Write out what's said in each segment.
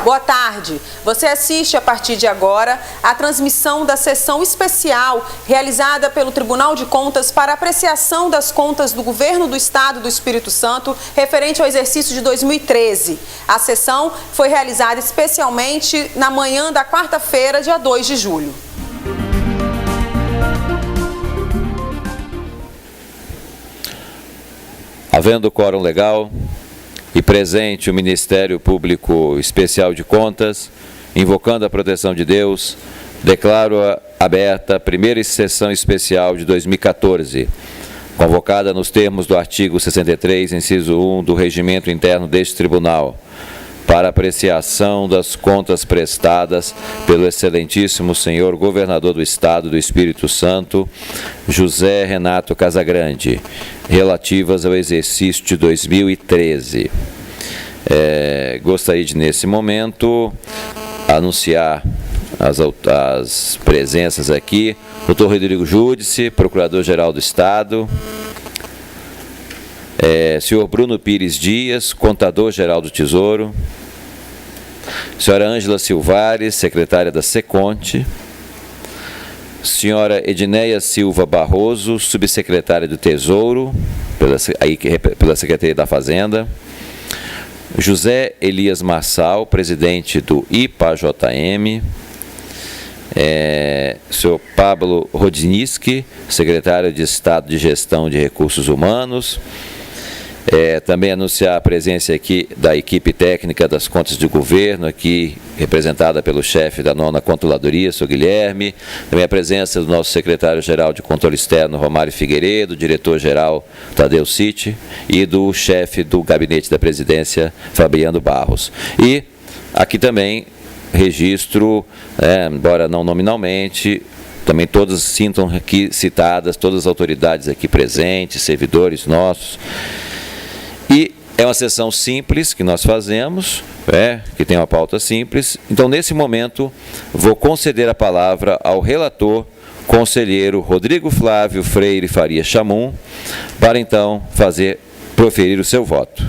Boa tarde. Você assiste a partir de agora a transmissão da sessão especial realizada pelo Tribunal de Contas para apreciação das contas do Governo do Estado do Espírito Santo referente ao exercício de 2013. A sessão foi realizada especialmente na manhã da quarta-feira, dia 2 de julho. Havendo quórum legal e presente o Ministério Público Especial de Contas, invocando a proteção de Deus, declaro aberta a primeira sessão especial de 2014, convocada nos termos do artigo 63, inciso 1 do Regimento Interno deste Tribunal, para apreciação das contas prestadas pelo excelentíssimo senhor governador do Estado do Espírito Santo, José Renato Casagrande, relativas ao exercício de 2013. Gostaria de, nesse momento, anunciar as presenças aqui. Dr. Rodrigo Júdice, Procurador-Geral do Estado. Senhor Bruno Pires Dias, Contador-Geral do Tesouro. Senhora Ângela Silvares, Secretária da Seconte. Senhora Edneia Silva Barroso, Subsecretária do Tesouro, pela Secretaria da Fazenda. José Elias Marçal, Presidente do IPAJM. Senhor Pablo Rodzinski, Secretário de Estado de Gestão de Recursos Humanos. Também anunciar a presença aqui da equipe técnica das contas de governo, aqui representada pelo chefe da 9ª Controladoria, Sr. Guilherme. Também a presença do nosso secretário-geral de Controle Externo, Romário Figueiredo, diretor-geral Tadeu Citi e do chefe do Gabinete da Presidência, Fabiano Barros. E aqui também registro, embora não nominalmente, também todas sintam aqui citadas, todas as autoridades aqui presentes, servidores nossos. E é uma sessão simples que nós fazemos, que tem uma pauta simples. Então, nesse momento, vou conceder a palavra ao relator, conselheiro Rodrigo Flávio Freire Faria Chamum, para então proferir o seu voto.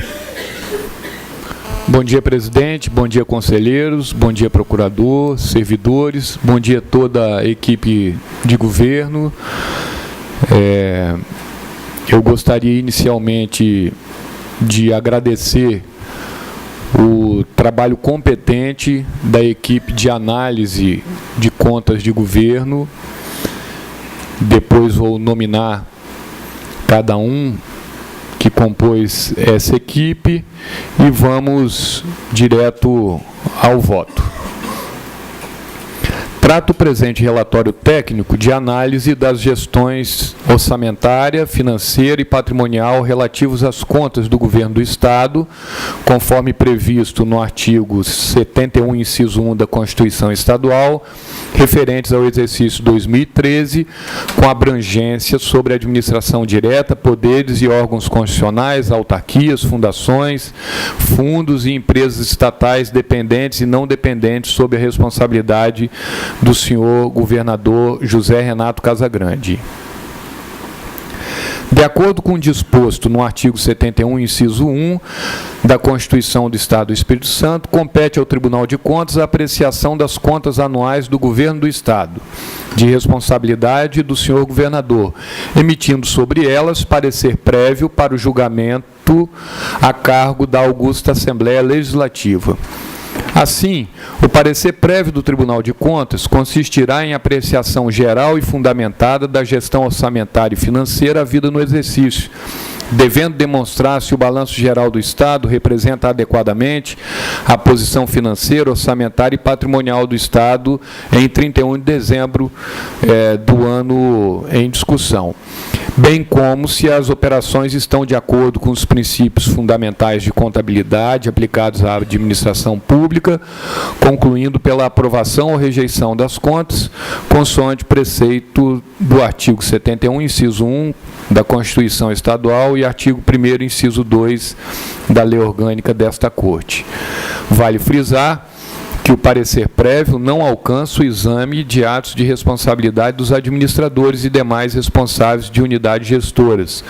Bom dia, presidente, bom dia, conselheiros, bom dia, procurador, servidores, bom dia a toda a equipe de governo. Eu gostaria inicialmente de agradecer o trabalho competente da equipe de análise de contas de governo. Depois vou nominar cada um que compôs essa equipe e vamos direto ao voto. Trato o presente relatório técnico de análise das gestões orçamentária, financeira e patrimonial relativos às contas do Governo do Estado, conforme previsto no artigo 71, inciso 1 da Constituição Estadual, referentes ao exercício 2013, com abrangência sobre a administração direta, poderes e órgãos constitucionais, autarquias, fundações, fundos e empresas estatais dependentes e não dependentes sob a responsabilidade do senhor governador José Renato Casagrande. De acordo com o disposto no artigo 71, inciso 1 da Constituição do Estado do Espírito Santo, compete ao Tribunal de Contas a apreciação das contas anuais do Governo do Estado, de responsabilidade do senhor governador, emitindo sobre elas parecer prévio para o julgamento a cargo da Augusta Assembleia Legislativa. Assim, o parecer prévio do Tribunal de Contas consistirá em apreciação geral e fundamentada da gestão orçamentária e financeira havida no exercício, devendo demonstrar se o balanço geral do Estado representa adequadamente a posição financeira, orçamentária e patrimonial do Estado em 31 de dezembro do ano em discussão, bem como se as operações estão de acordo com os princípios fundamentais de contabilidade aplicados à administração pública, concluindo pela aprovação ou rejeição das contas, consoante preceito do artigo 71, inciso 1 da Constituição Estadual e artigo 1º, inciso 2 da Lei Orgânica desta Corte. Vale frisar que o parecer prévio não alcança o exame de atos de responsabilidade dos administradores e demais responsáveis de unidades gestoras,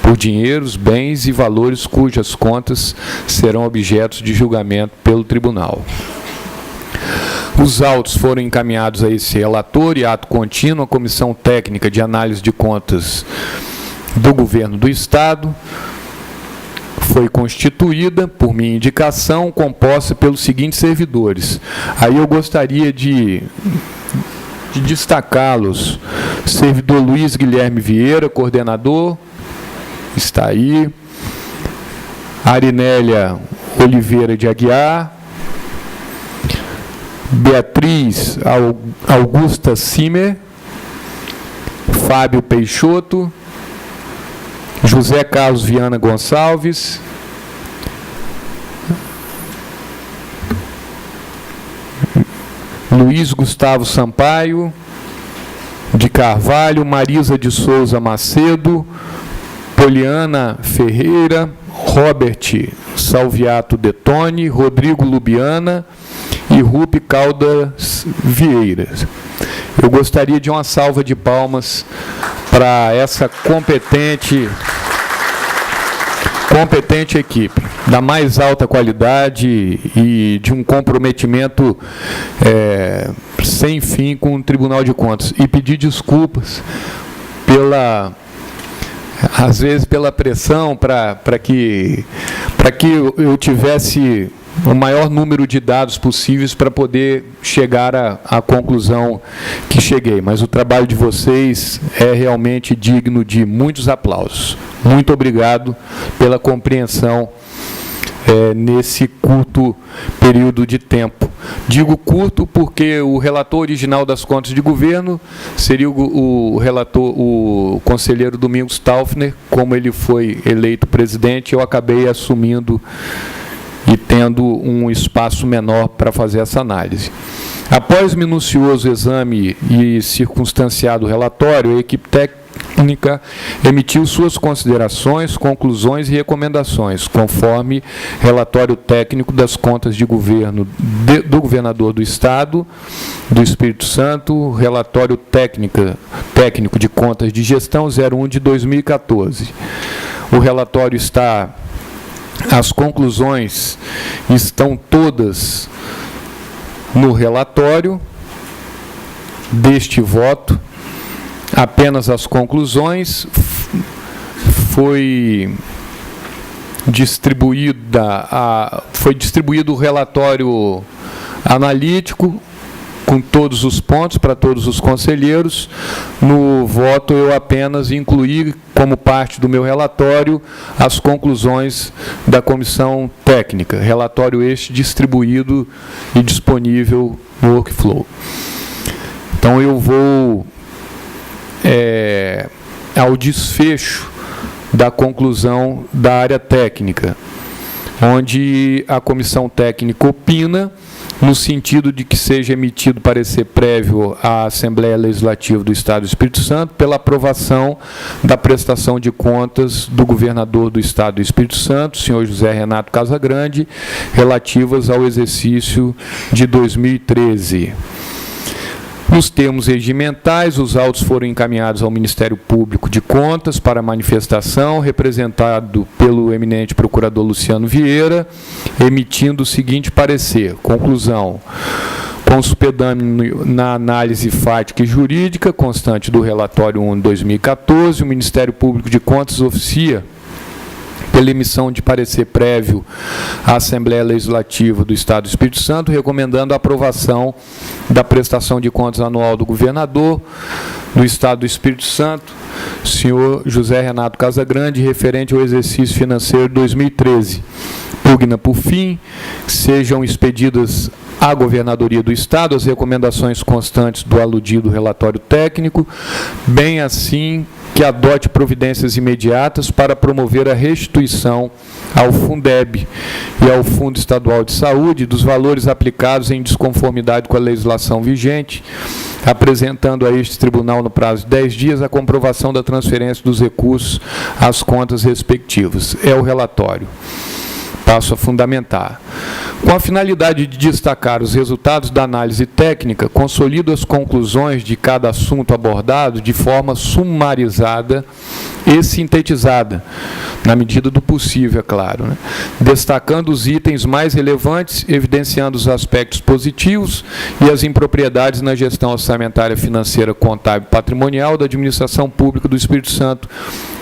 por dinheiros, bens e valores cujas contas serão objetos de julgamento pelo tribunal. Os autos foram encaminhados a esse relator e ato contínuo à Comissão Técnica de Análise de Contas do Governo do Estado. Foi constituída, por minha indicação, composta pelos seguintes servidores. Aí eu gostaria de destacá-los. Servidor Luiz Guilherme Vieira, coordenador, está aí. Arinélia Oliveira de Aguiar. Beatriz Augusta Simer. Fábio Peixoto. José Carlos Viana Gonçalves. Luiz Gustavo Sampaio de Carvalho, Marisa de Souza Macedo, Poliana Ferreira, Robert Salviato Detone, Rodrigo Lubiana e Rupi Caldas Vieira. Eu gostaria de uma salva de palmas para essa competente equipe, da mais alta qualidade e de um comprometimento sem fim com o Tribunal de Contas. E pedir desculpas às vezes pela pressão para que eu tivesse o maior número de dados possíveis para poder chegar à conclusão que cheguei. Mas o trabalho de vocês é realmente digno de muitos aplausos. Muito obrigado pela compreensão nesse curto período de tempo. Digo curto porque o relator original das contas de governo seria o conselheiro Domingos Taufner. Como ele foi eleito presidente, eu acabei assumindo e tendo um espaço menor para fazer essa análise. Após minucioso exame e circunstanciado relatório, a equipe técnica emitiu suas considerações, conclusões e recomendações, conforme relatório técnico das contas de governo do governador do Estado do Espírito Santo, relatório técnico de contas de gestão 01 de 2014. O relatório as conclusões estão todas no relatório deste voto. Apenas as conclusões. Foi distribuído o relatório analítico com todos os pontos para todos os conselheiros. No voto, eu apenas incluí, como parte do meu relatório, as conclusões da comissão técnica. Relatório este distribuído e disponível no workflow. Então, eu vou ao desfecho da conclusão da área técnica, onde a comissão técnica opina no sentido de que seja emitido parecer prévio à Assembleia Legislativa do Estado do Espírito Santo pela aprovação da prestação de contas do governador do Estado do Espírito Santo, senhor José Renato Casagrande, relativas ao exercício de 2013. Nos termos regimentais, os autos foram encaminhados ao Ministério Público de Contas para manifestação, representado pelo eminente procurador Luciano Vieira, emitindo o seguinte parecer: conclusão. Consumpedâneo na análise fática e jurídica, constante do relatório 1 de 2014, o Ministério Público de Contas oficia pela emissão de parecer prévio à Assembleia Legislativa do Estado do Espírito Santo, recomendando a aprovação da prestação de contas anual do governador do Estado do Espírito Santo, senhor José Renato Casagrande, referente ao exercício financeiro 2013. Pugna por fim, sejam expedidas à Governadoria do Estado as recomendações constantes do aludido relatório técnico, bem assim que adote providências imediatas para promover a restituição ao Fundeb e ao Fundo Estadual de Saúde dos valores aplicados em desconformidade com a legislação vigente, apresentando a este tribunal no prazo de 10 dias a comprovação da transferência dos recursos às contas respectivas. É o relatório. Passo a fundamentar. Com a finalidade de destacar os resultados da análise técnica, consolido as conclusões de cada assunto abordado de forma sumarizada e sintetizada, na medida do possível, é claro, né? Destacando os itens mais relevantes, evidenciando os aspectos positivos e as impropriedades na gestão orçamentária, financeira, contábil e patrimonial da administração pública do Espírito Santo,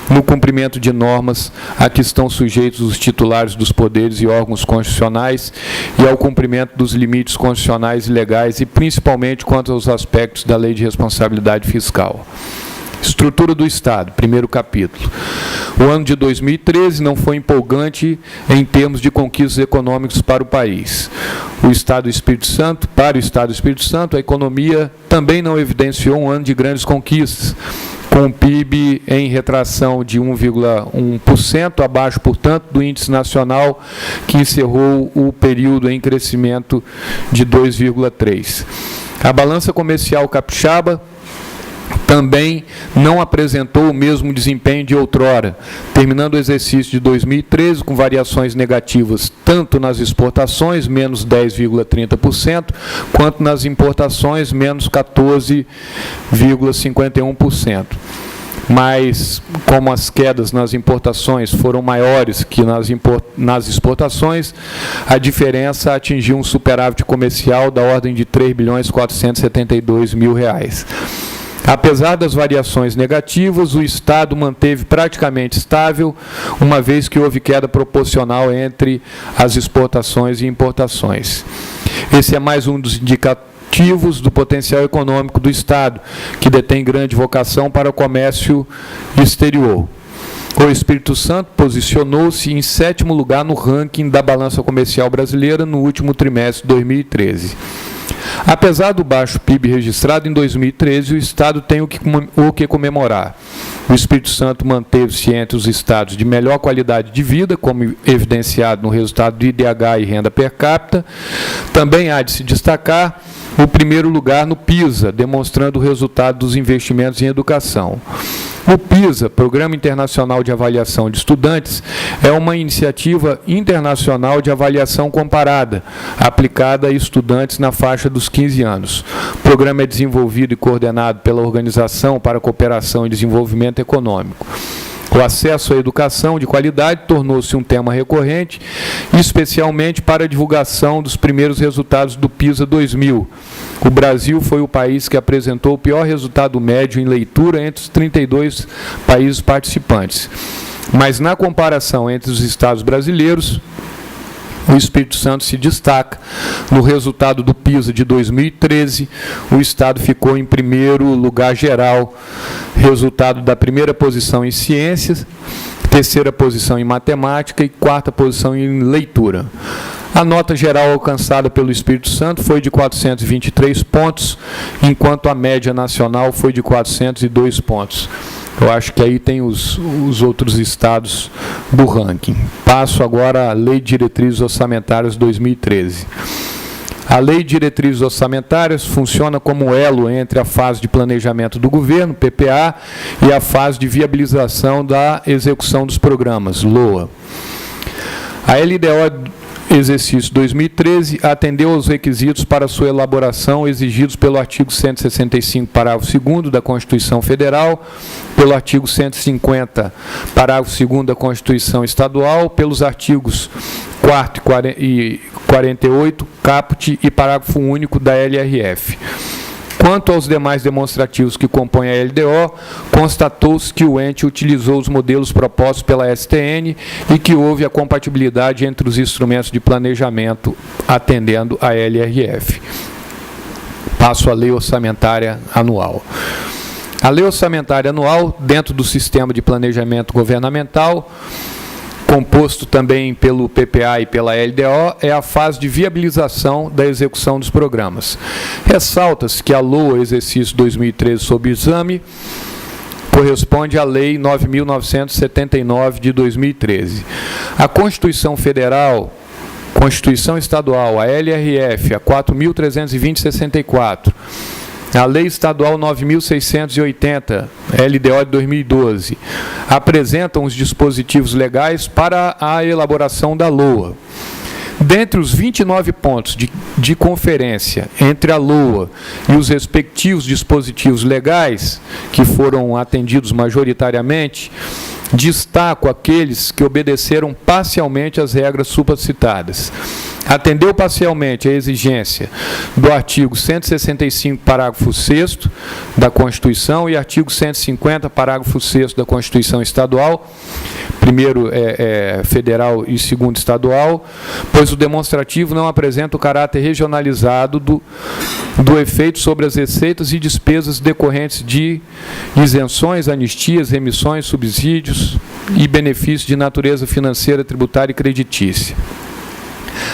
no cumprimento de normas a que estão sujeitos os titulares dos poderes e órgãos constitucionais e ao cumprimento dos limites constitucionais e legais e principalmente quanto aos aspectos da Lei de Responsabilidade Fiscal. Estrutura do Estado, primeiro capítulo. O ano de 2013 não foi empolgante em termos de conquistas econômicas para o país. Para o Estado do Espírito Santo, a economia também não evidenciou um ano de grandes conquistas, com o PIB em retração de 1,1%, abaixo, portanto, do índice nacional, que encerrou o período em crescimento de 2,3%. A balança comercial capixaba também não apresentou o mesmo desempenho de outrora, terminando o exercício de 2013 com variações negativas tanto nas exportações, menos 10,30%, quanto nas importações, menos 14,51%. Mas, como as quedas nas importações foram maiores que nas exportações, a diferença atingiu um superávit comercial da ordem de R$ 3.472 mil. Apesar das variações negativas, o Estado manteve praticamente estável, uma vez que houve queda proporcional entre as exportações e importações. Esse é mais um dos indicativos do potencial econômico do Estado, que detém grande vocação para o comércio exterior. O Espírito Santo posicionou-se em 7º lugar no ranking da balança comercial brasileira no último trimestre de 2013. Apesar do baixo PIB registrado em 2013, o Estado tem o que comemorar. O Espírito Santo manteve-se entre os estados de melhor qualidade de vida, como evidenciado no resultado do IDH e renda per capita. Também há de se destacar o primeiro lugar no PISA, demonstrando o resultado dos investimentos em educação. O PISA, Programa Internacional de Avaliação de Estudantes, é uma iniciativa internacional de avaliação comparada, aplicada a estudantes na faixa dos 15 anos. O programa é desenvolvido e coordenado pela Organização para a Cooperação e Desenvolvimento Econômico. O acesso à educação de qualidade tornou-se um tema recorrente, especialmente para a divulgação dos primeiros resultados do PISA 2000. O Brasil foi o país que apresentou o pior resultado médio em leitura entre os 32 países participantes. Mas, na comparação entre os estados brasileiros, o Espírito Santo se destaca. No resultado do PISA de 2013, o Estado ficou em primeiro lugar geral, resultado da primeira posição em ciências, terceira posição em matemática e quarta posição em leitura. A nota geral alcançada pelo Espírito Santo foi de 423 pontos, enquanto a média nacional foi de 402 pontos. Eu acho que aí tem os outros estados do ranking. Passo agora à Lei de Diretrizes Orçamentárias 2013. A Lei de Diretrizes Orçamentárias funciona como elo entre a fase de planejamento do governo, PPA, e a fase de viabilização da execução dos programas, LOA. A LDO exercício 2013 atendeu aos requisitos para sua elaboração exigidos pelo artigo 165, parágrafo 2º da Constituição Federal, pelo artigo 150, parágrafo 2º da Constituição Estadual, pelos artigos 4º e 48, caput e parágrafo único da LRF. Quanto aos demais demonstrativos que compõem a LDO, constatou-se que o ente utilizou os modelos propostos pela STN e que houve a compatibilidade entre os instrumentos de planejamento atendendo a LRF. Passo à Lei Orçamentária Anual. A Lei Orçamentária Anual, dentro do sistema de planejamento governamental, composto também pelo PPA e pela LDO, é a fase de viabilização da execução dos programas. Ressalta-se que a LOA Exercício 2013 sob exame corresponde à Lei 9.979 de 2013. A Constituição Federal, Constituição Estadual, a LRF, a 4.320/64, a Lei Estadual 9.680, LDO de 2012, apresentam os dispositivos legais para a elaboração da LOA. Dentre os 29 pontos de conferência entre a LOA e os respectivos dispositivos legais, que foram atendidos majoritariamente, destaco aqueles que obedeceram parcialmente às regras supracitadas. Atendeu parcialmente a exigência do artigo 165, parágrafo 6º da Constituição e artigo 150, parágrafo 6º da Constituição Estadual, primeiro federal e segundo estadual, pois o demonstrativo não apresenta o caráter regionalizado do efeito sobre as receitas e despesas decorrentes de isenções, anistias, remissões, subsídios e benefícios de natureza financeira, tributária e creditícia.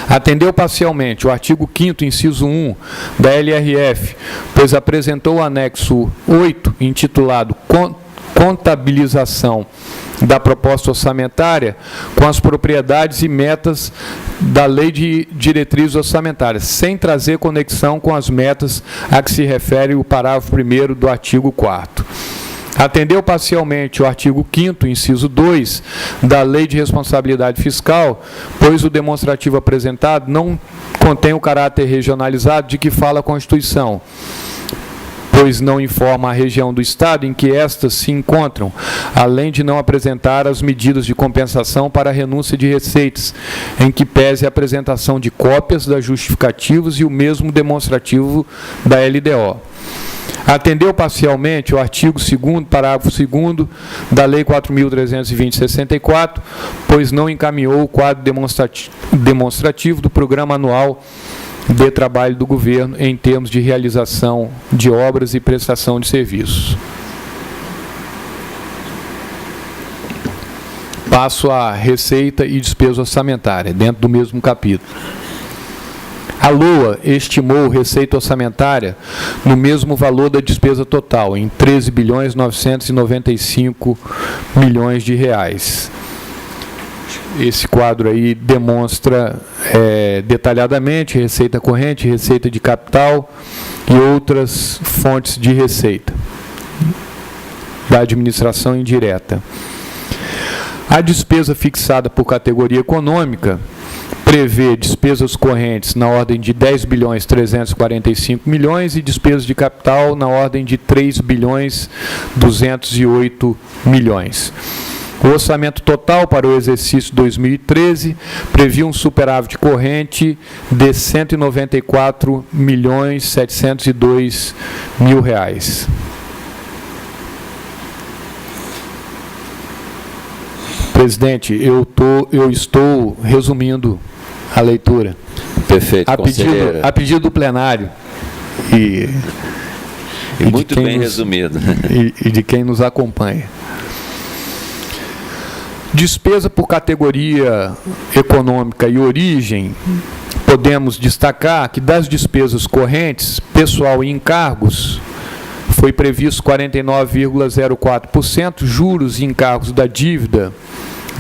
Atendeu parcialmente o artigo 5º, inciso 1 da LRF, pois apresentou o anexo 8, intitulado Contabilização da proposta orçamentária com as propriedades e metas da Lei de Diretrizes Orçamentárias, sem trazer conexão com as metas a que se refere o parágrafo 1º do artigo 4º. Atendeu parcialmente o artigo 5º, inciso 2, da Lei de Responsabilidade Fiscal, pois o demonstrativo apresentado não contém o caráter regionalizado de que fala a Constituição, pois não informa a região do Estado em que estas se encontram, além de não apresentar as medidas de compensação para a renúncia de receitas, em que pese a apresentação de cópias das justificativas e o mesmo demonstrativo da LDO. Atendeu parcialmente o artigo 2º, parágrafo 2º da Lei 4.320/64, pois não encaminhou o quadro demonstrativo do Programa Anual de Trabalho do Governo em termos de realização de obras e prestação de serviços. Passo à receita e despesa orçamentária, dentro do mesmo capítulo. A LOA estimou receita orçamentária no mesmo valor da despesa total, em 13.995 milhões de reais. Esse quadro aí demonstra detalhadamente receita corrente, receita de capital e outras fontes de receita da administração indireta. A despesa fixada por categoria econômica prevê despesas correntes na ordem de 10.345 milhões e despesas de capital na ordem de 3.208 milhões. O orçamento total para o exercício 2013 previa um superávit corrente de R$ 194.702.000. Presidente, eu estou resumindo a leitura. Perfeito, conselheiro. A pedido do plenário e muito bem resumido. E de quem nos acompanha. Despesa por categoria econômica e origem, podemos destacar que das despesas correntes, pessoal e encargos, foi previsto 49,04%, juros e encargos da dívida,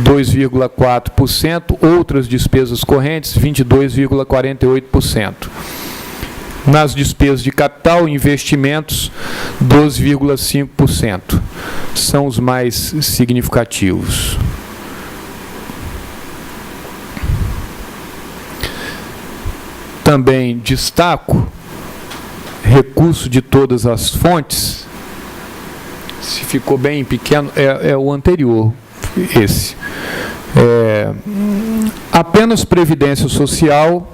2,4%, outras despesas correntes, 22,48%. Nas despesas de capital e investimentos, 12,5%. São os mais significativos. Também destaco recurso de todas as fontes. Se ficou bem pequeno, é o anterior, esse. Apenas Previdência Social,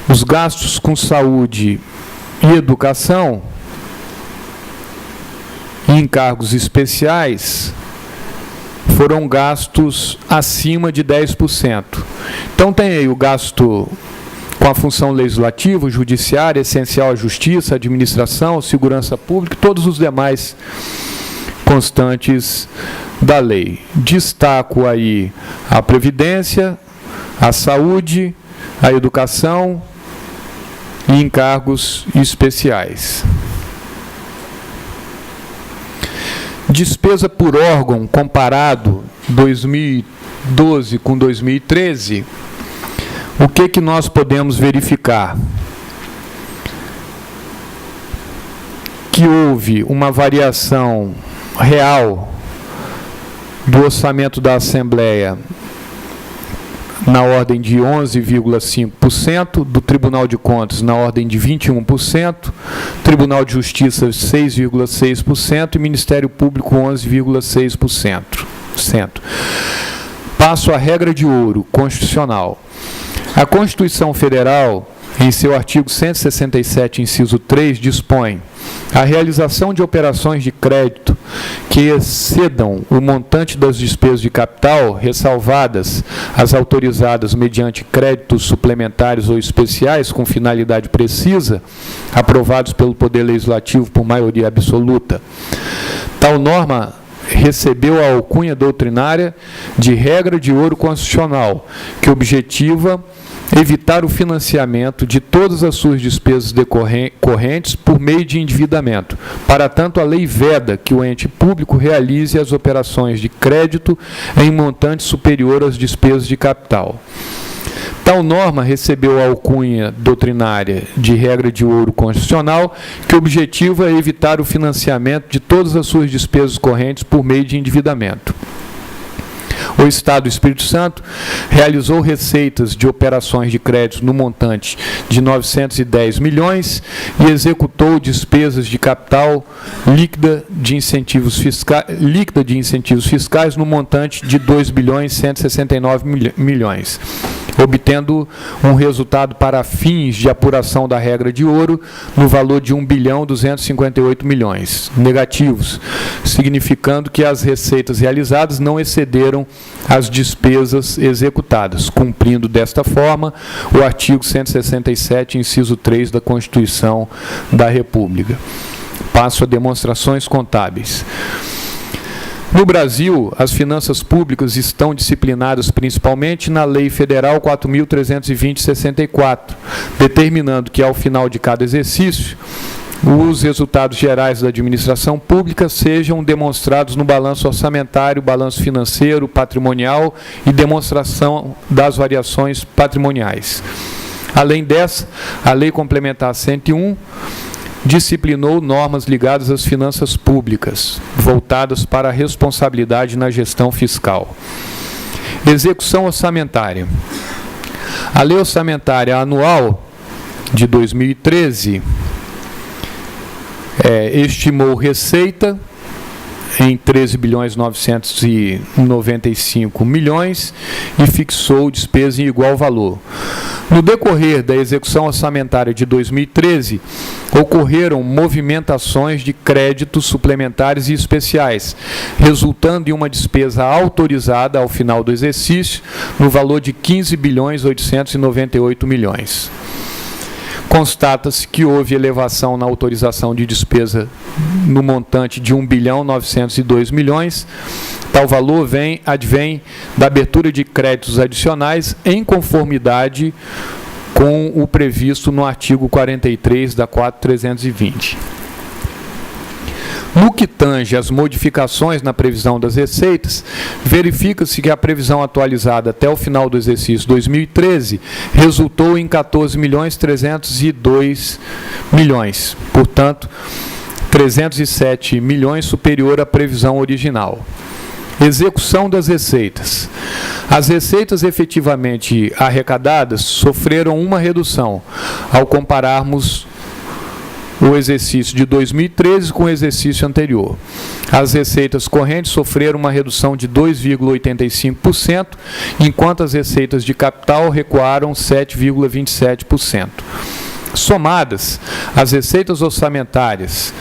os gastos com saúde e educação e encargos especiais foram gastos acima de 10%. Então tem aí o gasto com a função legislativa, judiciária, essencial à justiça, administração, segurança pública, todos os demais constantes da lei. Destaco aí a Previdência, a saúde, a educação e encargos especiais. Despesa por órgão comparado 2012 com 2013, o que nós podemos verificar? Que houve uma variação real do orçamento da Assembleia na ordem de 11,5%, do Tribunal de Contas na ordem de 21%, Tribunal de Justiça 6,6% e Ministério Público 11,6%. Passo à regra de ouro constitucional. A Constituição Federal, em seu artigo 167, inciso 3, dispõe: a realização de operações de crédito que excedam o montante das despesas de capital, ressalvadas as autorizadas mediante créditos suplementares ou especiais com finalidade precisa, aprovados pelo Poder Legislativo por maioria absoluta. Tal norma recebeu a alcunha doutrinária de regra de ouro constitucional, que objetiva evitar o financiamento de todas as suas despesas decorrentes por meio de endividamento. Para tanto, a lei veda que o ente público realize as operações de crédito em montante superior às despesas de capital. Tal norma recebeu a alcunha doutrinária de regra de ouro constitucional, que objetiva evitar o financiamento de todas as suas despesas correntes por meio de endividamento. O Estado do Espírito Santo realizou receitas de operações de crédito no montante de 910 milhões e executou despesas de capital líquida de incentivos fiscais no montante de 2 bilhões 169 milhões, obtendo um resultado para fins de apuração da regra de ouro no valor de 1 bilhão 258 milhões negativos, significando que as receitas realizadas não excederam as despesas executadas, cumprindo desta forma o artigo 167, inciso 3 da Constituição da República. Passo a demonstrações contábeis. No Brasil, as finanças públicas estão disciplinadas principalmente na Lei Federal 4.320/64, determinando que, ao final de cada exercício, os resultados gerais da administração pública sejam demonstrados no balanço orçamentário, balanço financeiro, patrimonial e demonstração das variações patrimoniais. Além dessa, a Lei Complementar 101 disciplinou normas ligadas às finanças públicas, voltadas para a responsabilidade na gestão fiscal. Execução orçamentária. A Lei Orçamentária Anual de 2013 estimou receita em 13 bilhões 995 milhões e fixou despesa em igual valor. No decorrer da execução orçamentária de 2013, ocorreram movimentações de créditos suplementares e especiais, resultando em uma despesa autorizada ao final do exercício no valor de 15 bilhões 898 milhões. Constata-se que houve elevação na autorização de despesa no montante de 1 bilhão 902 milhões. Tal valor advém da abertura de créditos adicionais em conformidade com o previsto no artigo 43 da 4.320. No que tange às modificações na previsão das receitas, verifica-se que a previsão atualizada até o final do exercício 2013 resultou em 14 milhões 302 milhões, portanto, 307 milhões superior à previsão original. Execução das receitas. As receitas efetivamente arrecadadas sofreram uma redução ao compararmos o exercício de 2013 com o exercício anterior. As receitas correntes sofreram uma redução de 2,85%, enquanto as receitas de capital recuaram 7,27%. Somadas, as receitas orçamentárias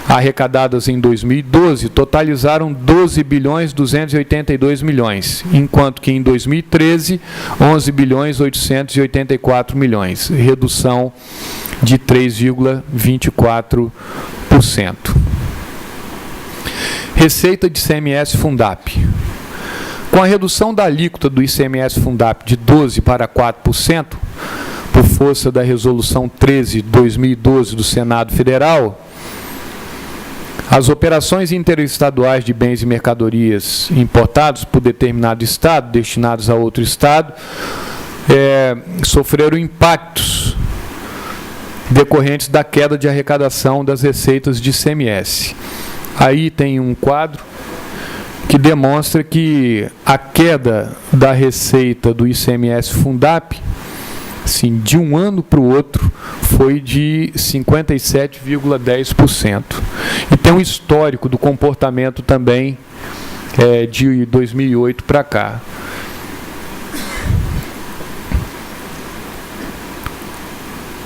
arrecadadas em 2012 totalizaram 12 bilhões 282 milhões, enquanto que em 2013, 11 bilhões 884 milhões, redução de 3,24%. Receita de ICMS Fundap. Com a redução da alíquota do ICMS Fundap de 12% para 4%, por força da Resolução 13/2012 do Senado Federal, as operações interestaduais de bens e mercadorias importados por determinado Estado, destinados a outro Estado, sofreram impactos decorrentes da queda de arrecadação das receitas de ICMS. Aí tem um quadro que demonstra que a queda da receita do ICMS Fundap, assim, de um ano para o outro, foi de 57,10%. E tem um histórico do comportamento também de 2008 para cá.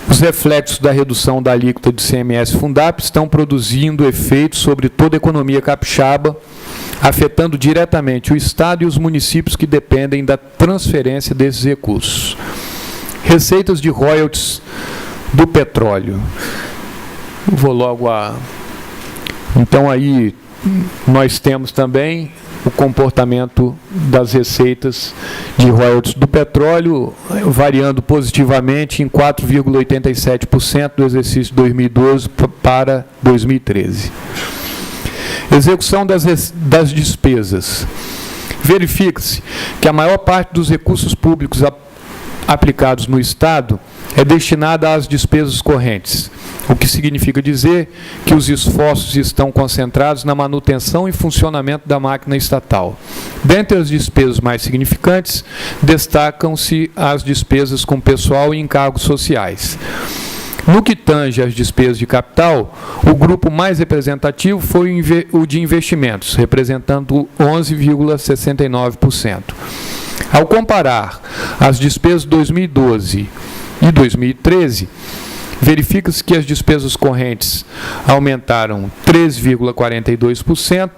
Os reflexos da redução da alíquota de ICMS Fundap estão produzindo efeitos sobre toda a economia capixaba, afetando diretamente o Estado e os municípios que dependem da transferência desses recursos. Receitas de royalties do petróleo. Vou logo a... Então, aí, nós temos também o comportamento das receitas de royalties do petróleo, variando positivamente em 4,87% do exercício 2012 para 2013. Execução das despesas. Verifica-se que a maior parte dos recursos públicos aplicados no Estado é destinada às despesas correntes, o que significa dizer que os esforços estão concentrados na manutenção e funcionamento da máquina estatal. Dentre as despesas mais significantes, destacam-se as despesas com pessoal e encargos sociais. No que tange às despesas de capital, o grupo mais representativo foi o de investimentos, representando 11,69%. Ao comparar as despesas de 2012 e 2013, verifica-se que as despesas correntes aumentaram 13,42%,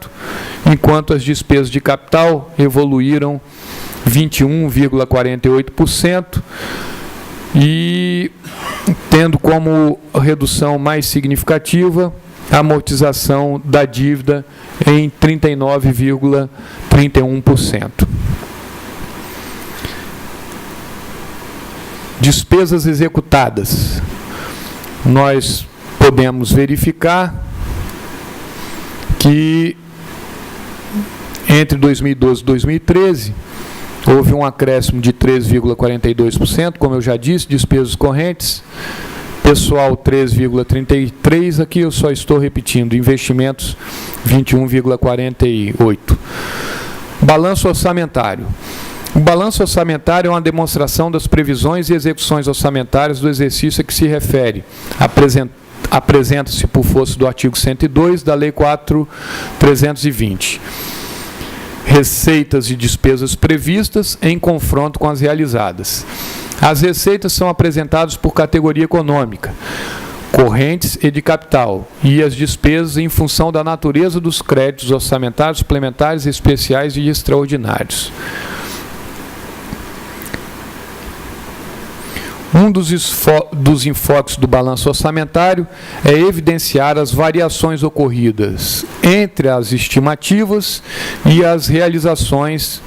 enquanto as despesas de capital evoluíram 21,48%, e tendo como redução mais significativa a amortização da dívida em 39,31%. Despesas executadas. Nós podemos verificar que entre 2012 e 2013 houve um acréscimo de 13,42%, como eu já disse, despesas correntes, pessoal 13,33%, aqui eu só estou repetindo, investimentos 21,48%. Balanço orçamentário. O balanço orçamentário é uma demonstração das previsões e execuções orçamentárias do exercício a que se refere. Apresenta-se por força do artigo 102 da Lei 4.320. Receitas e despesas previstas em confronto com as realizadas. As receitas são apresentadas por categoria econômica, correntes e de capital, e as despesas em função da natureza dos créditos orçamentários, suplementares, especiais e extraordinários. Um dos enfoques do balanço orçamentário é evidenciar as variações ocorridas entre as estimativas e as realizações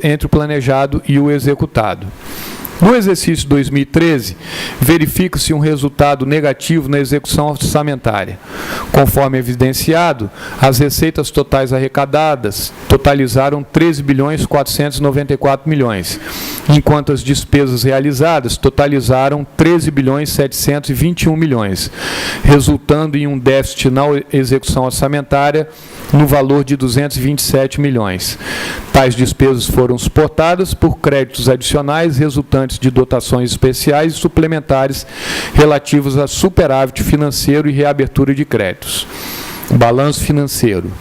entre o planejado e o executado. No exercício 2013, verifica-se um resultado negativo na execução orçamentária. Conforme evidenciado, as receitas totais arrecadadas totalizaram 13.494 milhões, enquanto as despesas realizadas totalizaram 13.721 milhões, resultando em um déficit na execução orçamentária no valor de 227 milhões. Tais despesas foram suportadas por créditos adicionais resultantes de dotações especiais e suplementares relativos a superávit financeiro e reabertura de créditos. Balanço financeiro.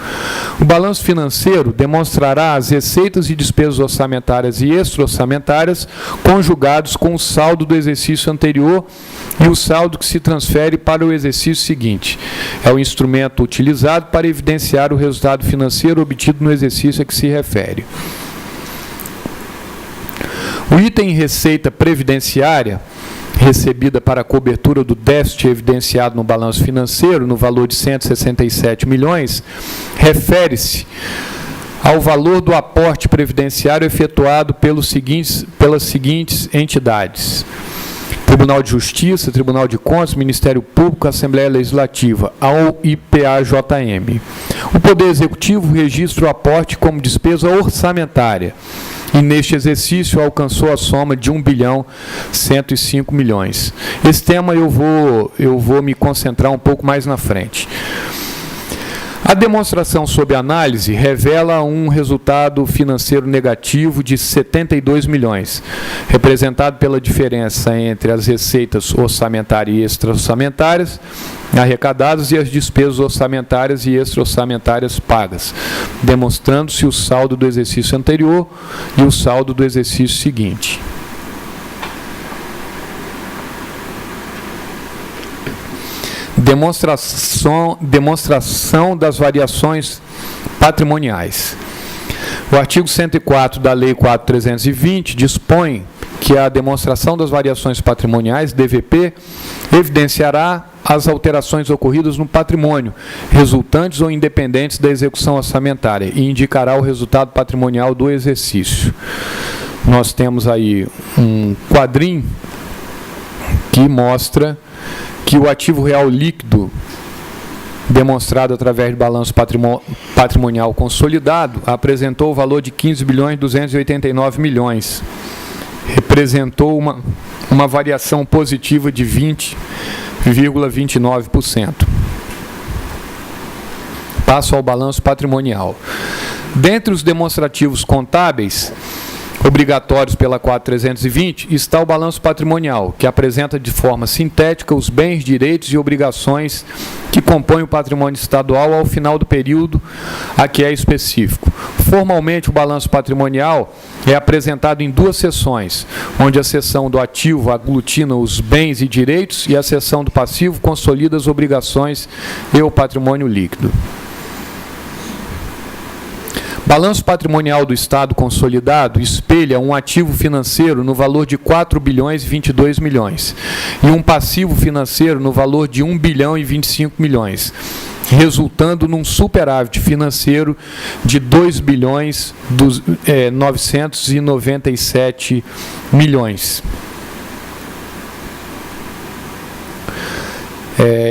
O balanço financeiro demonstrará as receitas e despesas orçamentárias e extra-orçamentárias conjugados com o saldo do exercício anterior e o saldo que se transfere para o exercício seguinte. É o instrumento utilizado para evidenciar o resultado financeiro obtido no exercício a que se refere. O item receita previdenciária recebida para a cobertura do déficit evidenciado no balanço financeiro, no valor de 167 milhões, refere-se ao valor do aporte previdenciário efetuado pelas seguintes entidades: Tribunal de Justiça, Tribunal de Contas, Ministério Público, Assembleia Legislativa, ao IPA-JM. O Poder Executivo registra o aporte como despesa orçamentária, e neste exercício alcançou a soma de 1.105 milhões. Esse tema eu vou me concentrar um pouco mais na frente. A demonstração sob análise revela um resultado financeiro negativo de 72 milhões, representado pela diferença entre as receitas orçamentárias e extra-orçamentárias arrecadadas e as despesas orçamentárias e extra-orçamentárias pagas, demonstrando-se o saldo do exercício anterior e o saldo do exercício seguinte. Demonstração das variações patrimoniais. O artigo 104 da Lei 4.320 dispõe que a demonstração das variações patrimoniais, DVP, evidenciará as alterações ocorridas no patrimônio, resultantes ou independentes da execução orçamentária, e indicará o resultado patrimonial do exercício. Nós temos aí um quadrinho que mostra que o ativo real líquido, demonstrado através de balanço patrimonial consolidado, apresentou o valor de 15.289 milhões. Representou uma variação positiva de 20,29%. Passo ao balanço patrimonial. Dentre os demonstrativos contábeis obrigatórios pela 4.320, está o balanço patrimonial, que apresenta de forma sintética os bens, direitos e obrigações que compõem o patrimônio estadual ao final do período a que é específico. Formalmente, o balanço patrimonial é apresentado em duas seções, onde a seção do ativo aglutina os bens e direitos e a seção do passivo consolida as obrigações e o patrimônio líquido. Balanço patrimonial do Estado consolidado espelha um ativo financeiro no valor de 4 bilhões e 22 milhões e um passivo financeiro no valor de 1 bilhão e 25 milhões, resultando num superávit financeiro de 2 bilhões 997 milhões.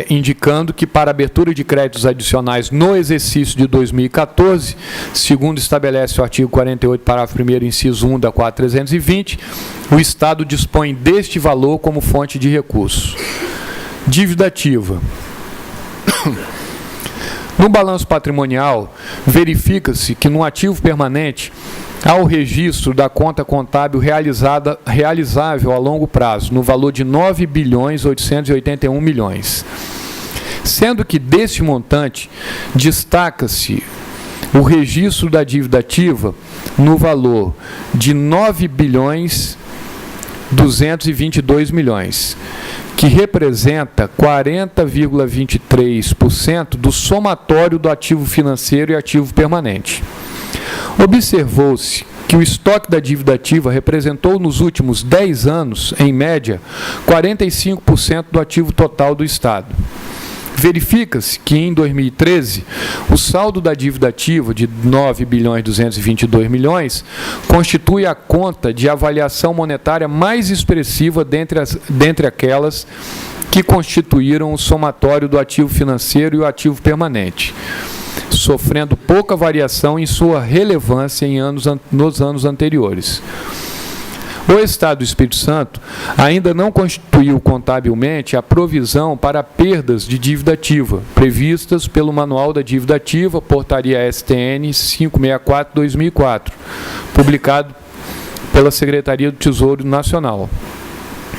Indicando que para abertura de créditos adicionais no exercício de 2014, segundo estabelece o artigo 48, parágrafo 1º, inciso 1 da 4.320, o Estado dispõe deste valor como fonte de recursos. Dívida ativa. No balanço patrimonial, verifica-se que no ativo permanente há o registro da conta contábil realizável a longo prazo, no valor de 9 bilhões 881 milhões. Sendo que deste montante destaca-se o registro da dívida ativa no valor de 9 bilhões 222 milhões, que representa 40,23% do somatório do ativo financeiro e ativo permanente. Observou-se que o estoque da dívida ativa representou nos últimos 10 anos, em média, 45% do ativo total do Estado. Verifica-se que em 2013, o saldo da dívida ativa de 9 bilhões 222 milhões constitui a conta de avaliação monetária mais expressiva dentre aquelas que constituíram o somatório do ativo financeiro e o ativo permanente, sofrendo pouca variação em sua relevância nos anos anteriores. O Estado do Espírito Santo ainda não constituiu contabilmente a provisão para perdas de dívida ativa, previstas pelo Manual da Dívida Ativa, Portaria STN 564/2004, publicado pela Secretaria do Tesouro Nacional.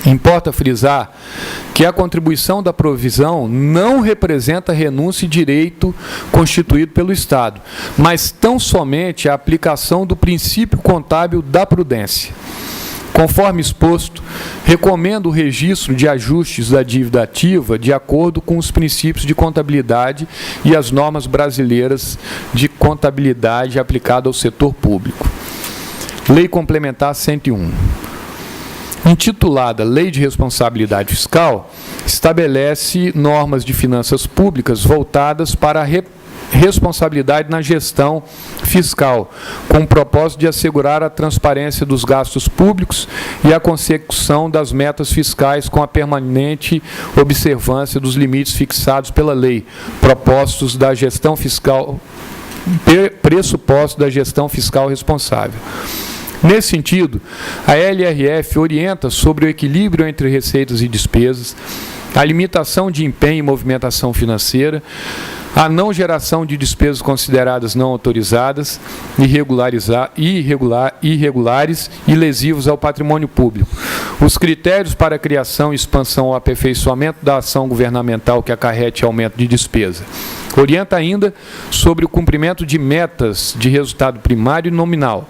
Importa frisar que a contribuição da provisão não representa renúncia e direito constituído pelo Estado, mas tão somente a aplicação do princípio contábil da prudência. Conforme exposto, recomendo o registro de ajustes da dívida ativa de acordo com os princípios de contabilidade e as normas brasileiras de contabilidade aplicada ao setor público. Lei Complementar 101. Intitulada Lei de Responsabilidade Fiscal, estabelece normas de finanças públicas voltadas para a responsabilidade na gestão fiscal, com o propósito de assegurar a transparência dos gastos públicos e a consecução das metas fiscais com a permanente observância dos limites fixados pela lei, pressupostos da gestão fiscal responsável. Nesse sentido, a LRF orienta sobre o equilíbrio entre receitas e despesas, a limitação de empenho e movimentação financeira, a não geração de despesas consideradas não autorizadas, irregulares e lesivos ao patrimônio público, os critérios para a criação, expansão ou aperfeiçoamento da ação governamental que acarrete aumento de despesa. Orienta ainda sobre o cumprimento de metas de resultado primário e nominal,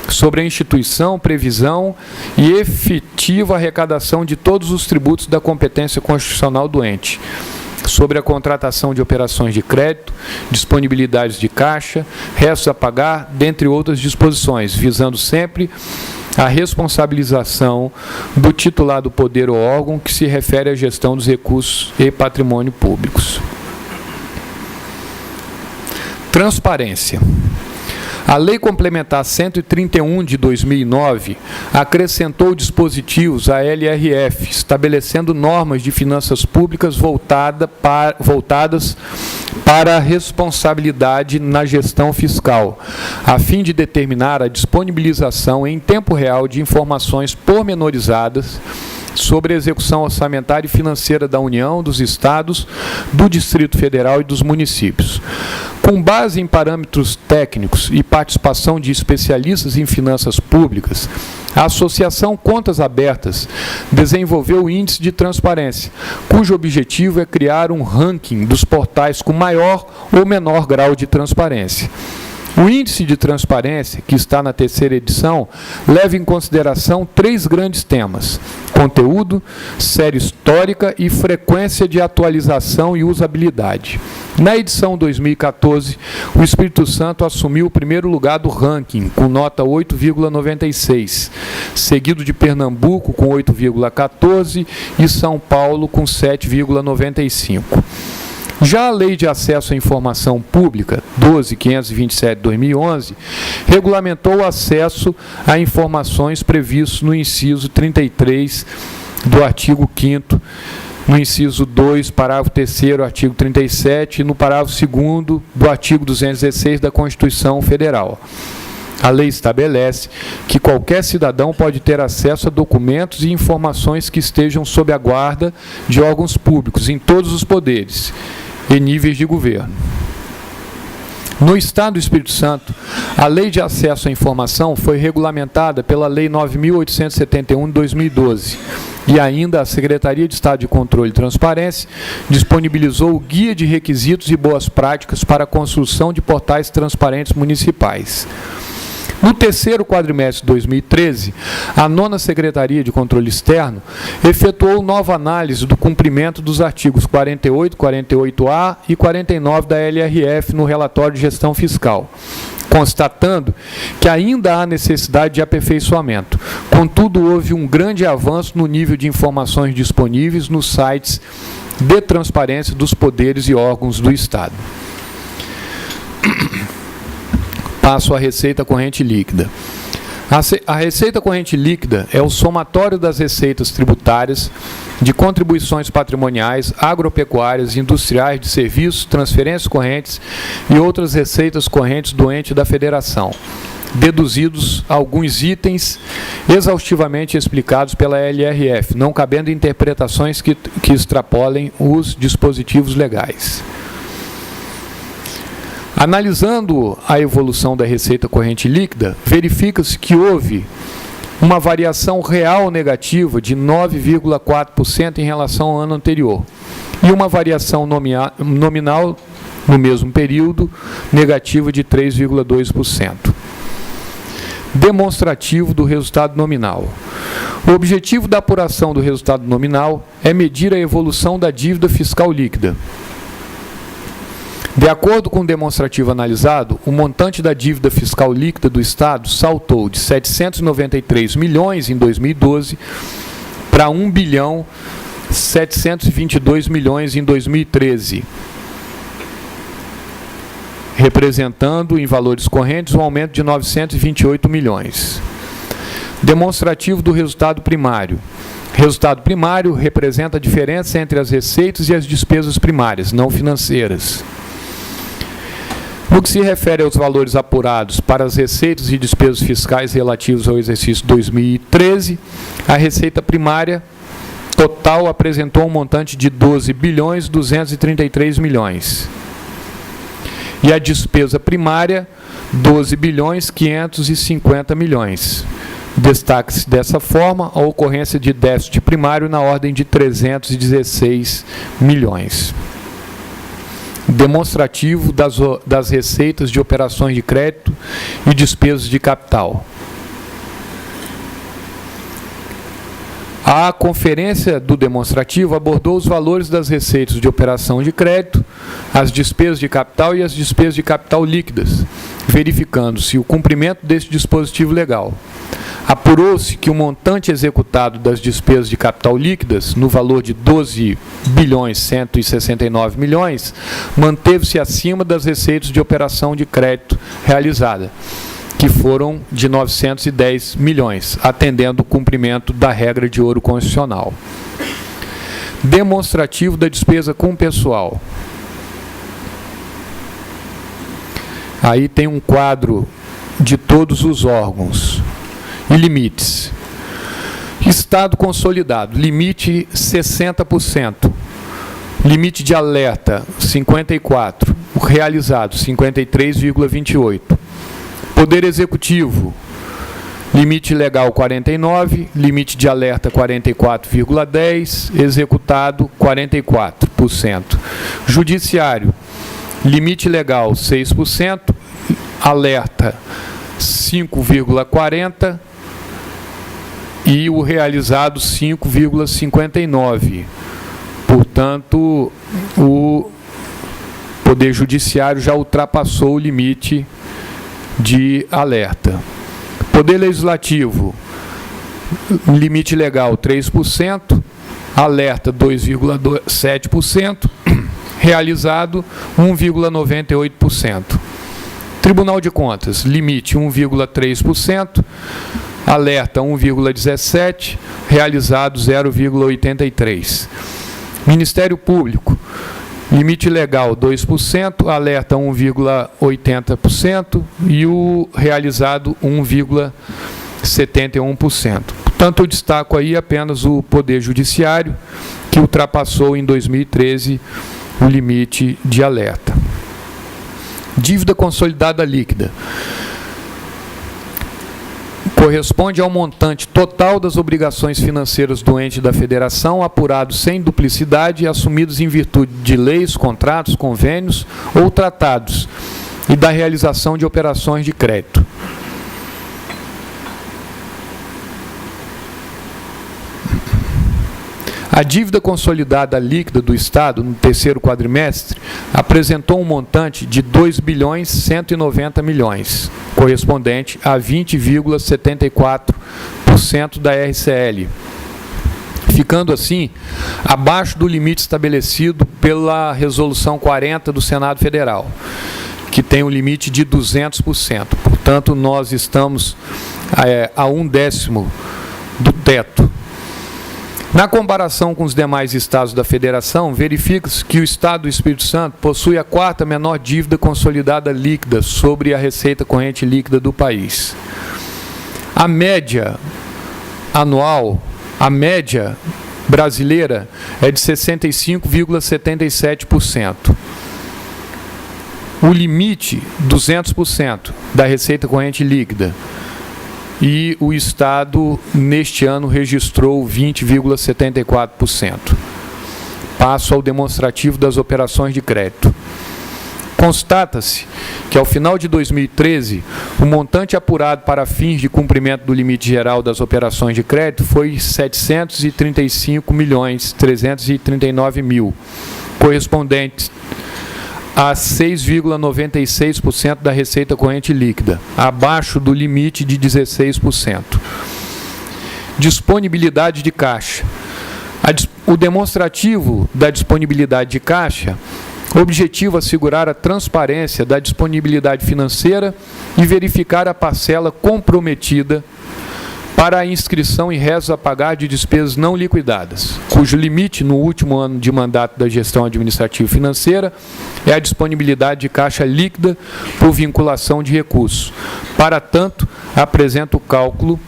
sobre a instituição, previsão e efetiva arrecadação de todos os tributos da competência constitucional do ente, sobre a contratação de operações de crédito, disponibilidades de caixa, restos a pagar, dentre outras disposições, visando sempre a responsabilização do titular do poder ou órgão que se refere à gestão dos recursos e patrimônio públicos. Transparência. A Lei Complementar 131 de 2009 acrescentou dispositivos à LRF, estabelecendo normas de finanças públicas voltadas para a responsabilidade na gestão fiscal, a fim de determinar a disponibilização em tempo real de informações pormenorizadas sobre a execução orçamentária e financeira da União, dos Estados, do Distrito Federal e dos municípios. Com base em parâmetros técnicos e participação de especialistas em finanças públicas, a Associação Contas Abertas desenvolveu o Índice de Transparência, cujo objetivo é criar um ranking dos portais com maior ou menor grau de transparência. O Índice de Transparência, que está na 3ª edição, leva em consideração 3 grandes temas: conteúdo, série histórica e frequência de atualização e usabilidade. Na edição 2014, o Espírito Santo assumiu o primeiro lugar do ranking, com nota 8,96, seguido de Pernambuco, com 8,14 e São Paulo, com 7,95. Já a Lei de Acesso à Informação Pública, 12.527/2011, regulamentou o acesso a informações previstos no inciso 33 do artigo 5º, no inciso 2, parágrafo 3º, artigo 37, e no parágrafo 2º do artigo 216 da Constituição Federal. A lei estabelece que qualquer cidadão pode ter acesso a documentos e informações que estejam sob a guarda de órgãos públicos em todos os poderes e níveis de governo. No Estado do Espírito Santo, a Lei de Acesso à Informação foi regulamentada pela Lei 9.871 de 2012 e ainda a Secretaria de Estado de Controle e Transparência disponibilizou o Guia de Requisitos e Boas Práticas para a construção de portais transparentes municipais. No 3º quadrimestre de 2013, a 9ª Secretaria de Controle Externo efetuou nova análise do cumprimento dos artigos 48, 48A e 49 da LRF no relatório de gestão fiscal, constatando que ainda há necessidade de aperfeiçoamento. Contudo, houve um grande avanço no nível de informações disponíveis nos sites de transparência dos poderes e órgãos do Estado. Passo à receita corrente líquida. A receita corrente líquida é o somatório das receitas tributárias, de contribuições patrimoniais, agropecuárias, industriais, de serviços, transferências correntes e outras receitas correntes do ente da federação, deduzidos alguns itens exaustivamente explicados pela LRF, não cabendo interpretações que extrapolem os dispositivos legais. Analisando a evolução da receita corrente líquida, verifica-se que houve uma variação real negativa de 9,4% em relação ao ano anterior e uma variação nominal no mesmo período negativa de 3,2%. Demonstrativo do resultado nominal. O objetivo da apuração do resultado nominal é medir a evolução da dívida fiscal líquida. De acordo com o demonstrativo analisado, o montante da dívida fiscal líquida do Estado saltou de 793 milhões em 2012 para 1.722 milhões em 2013, representando, em valores correntes, um aumento de 928 milhões. Demonstrativo do resultado primário. Resultado primário representa a diferença entre as receitas e as despesas primárias, não financeiras. No que se refere aos valores apurados para as receitas e despesas fiscais relativos ao exercício 2013, a receita primária total apresentou um montante de 12.233 milhões. e a despesa primária, 12.550 milhões. Destaque-se dessa forma a ocorrência de déficit primário na ordem de 316 milhões. Demonstrativo das receitas de operações de crédito e despesas de capital. A conferência do demonstrativo abordou os valores das receitas de operação de crédito, as despesas de capital e as despesas de capital líquidas, verificando-se o cumprimento deste dispositivo legal. Apurou-se que o montante executado das despesas de capital líquidas, no valor de 12.169 milhões, manteve-se acima das receitas de operação de crédito realizada, que foram de 910 milhões, atendendo o cumprimento da regra de ouro constitucional. Demonstrativo da despesa com pessoal. Aí tem um quadro de todos os órgãos e limites. Estado consolidado, limite 60%. Limite de alerta, 54%. O realizado, 53,28%. Poder Executivo, limite legal 49%, limite de alerta 44,10%, executado 44%. Judiciário, limite legal 6%, alerta 5,40% e o realizado 5,59%. Portanto, o Poder Judiciário já ultrapassou o limite de alerta. Poder Legislativo, limite legal 3%, alerta 2,7%, realizado 1,98%. Tribunal de Contas, limite 1,3%, alerta 1,17%, realizado 0,83%. Ministério Público, limite legal 2%, alerta 1,80% e o realizado 1,71%. Portanto, eu destaco aí apenas o Poder Judiciário, que ultrapassou em 2013 o limite de alerta. Dívida consolidada líquida. Corresponde ao montante total das obrigações financeiras do ente da federação, apurados sem duplicidade e assumidos em virtude de leis, contratos, convênios ou tratados, e da realização de operações de crédito. A dívida consolidada líquida do Estado no terceiro quadrimestre apresentou um montante de 2.190 milhões, correspondente a 20,74% da RCL, ficando assim abaixo do limite estabelecido pela Resolução 40 do Senado Federal, que tem um limite de 200%. Portanto, nós estamos a 1/10 do teto. Na comparação com os demais estados da federação, verifica-se que o estado do Espírito Santo possui a quarta menor dívida consolidada líquida sobre a receita corrente líquida do país. A média anual, a média brasileira é de 65,77%. O limite, 200% da receita corrente líquida. E o Estado, neste ano, registrou 20,74%. Passo ao demonstrativo das operações de crédito. Constata-se que, ao final de 2013, o montante apurado para fins de cumprimento do limite geral das operações de crédito foi 735.339.000, correspondentes a 6,96% da receita corrente líquida, abaixo do limite de 16%. Disponibilidade de caixa. O demonstrativo da disponibilidade de caixa objetiva assegurar a transparência da disponibilidade financeira e verificar a parcela comprometida para a inscrição em restos a pagar de despesas não liquidadas, cujo limite no último ano de mandato da gestão administrativa e financeira é a disponibilidade de caixa líquida por vinculação de recursos. Para tanto, apresenta o cálculo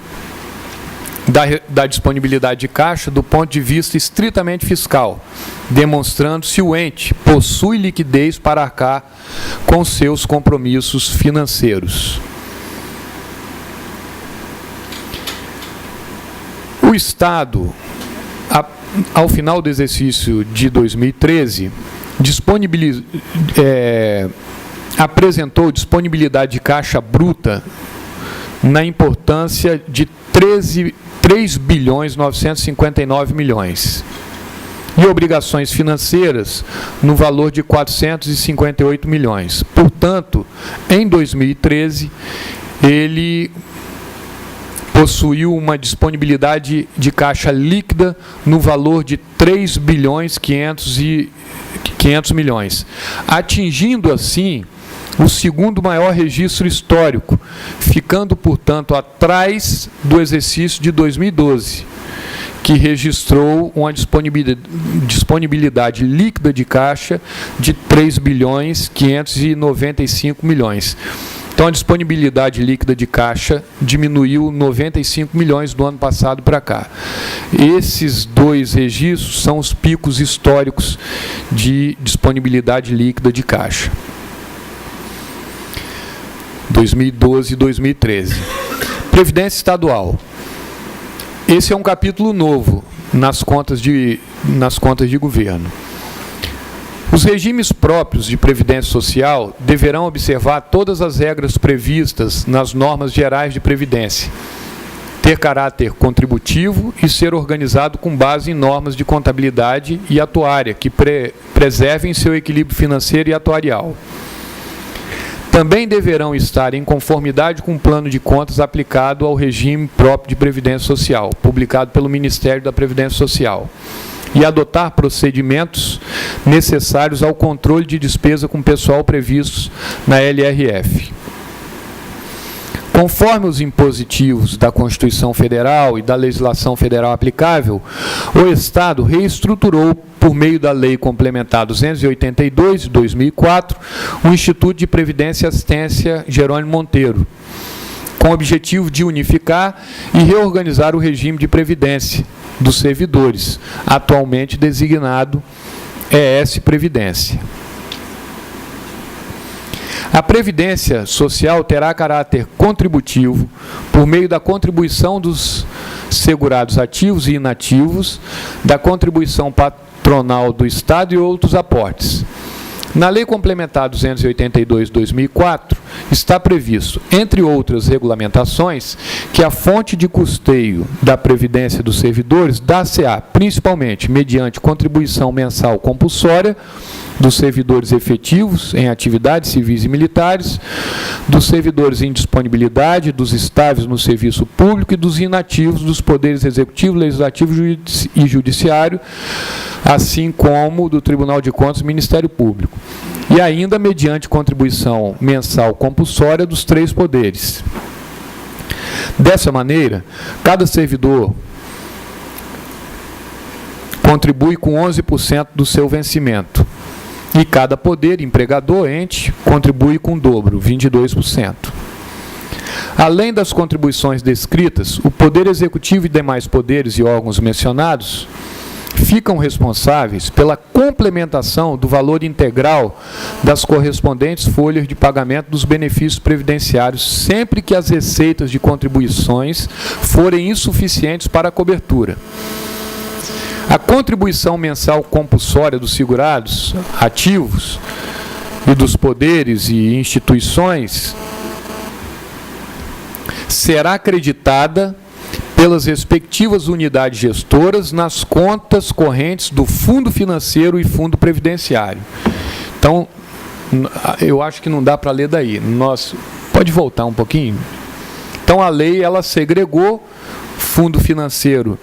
da disponibilidade de caixa do ponto de vista estritamente fiscal, demonstrando se o ente possui liquidez para arcar com seus compromissos financeiros. O Estado, ao final do exercício de 2013, apresentou disponibilidade de caixa bruta na importância de 3.959 bilhões e obrigações financeiras no valor de 458 milhões. Portanto, em 2013, ele possuiu uma disponibilidade de caixa líquida no valor de 3.500 milhões, atingindo assim o segundo maior registro histórico, ficando, portanto, atrás do exercício de 2012, que registrou uma disponibilidade líquida de caixa de 3.595 milhões. Então, a disponibilidade líquida de caixa diminuiu 95 milhões do ano passado para cá. Esses dois registros são os picos históricos de disponibilidade líquida de caixa. 2012 e 2013. Previdência Estadual. Esse é um capítulo novo nas contas de governo. Os regimes próprios de previdência social deverão observar todas as regras previstas nas normas gerais de previdência, ter caráter contributivo e ser organizado com base em normas de contabilidade e atuária que preservem seu equilíbrio financeiro e atuarial. Também deverão estar em conformidade com o plano de contas aplicado ao regime próprio de previdência social, publicado pelo Ministério da Previdência Social, e adotar procedimentos necessários ao controle de despesa com pessoal previstos na LRF. Conforme os impositivos da Constituição Federal e da legislação federal aplicável, o Estado reestruturou, por meio da Lei Complementar 282, de 2004, o Instituto de Previdência e Assistência Jerônimo Monteiro, com o objetivo de unificar e reorganizar o regime de previdência dos servidores, atualmente designado ES Previdência. A Previdência Social terá caráter contributivo por meio da contribuição dos segurados ativos e inativos, da contribuição patronal do Estado e outros aportes. Na Lei Complementar 282 de 2004, está previsto, entre outras regulamentações, que a fonte de custeio da Previdência dos servidores dar-se-á, principalmente, mediante contribuição mensal compulsória dos servidores efetivos em atividades civis e militares, dos servidores em disponibilidade, dos estáveis no serviço público e dos inativos dos poderes executivo, legislativo e judiciário, assim como do Tribunal de Contas e Ministério Público. E ainda mediante contribuição mensal compulsória dos três poderes. Dessa maneira, cada servidor contribui com 11% do seu vencimento. E cada poder, empregador, ente, contribui com o dobro, 22%. Além das contribuições descritas, o Poder Executivo e demais poderes e órgãos mencionados ficam responsáveis pela complementação do valor integral das correspondentes folhas de pagamento dos benefícios previdenciários, sempre que as receitas de contribuições forem insuficientes para a cobertura. A contribuição mensal compulsória dos segurados ativos e dos poderes e instituições será acreditada pelas respectivas unidades gestoras nas contas correntes do Fundo Financeiro e Fundo Previdenciário. Então, eu acho que não dá para ler daí. Pode voltar um pouquinho? Então, a lei, ela segregou Fundo Financeiro.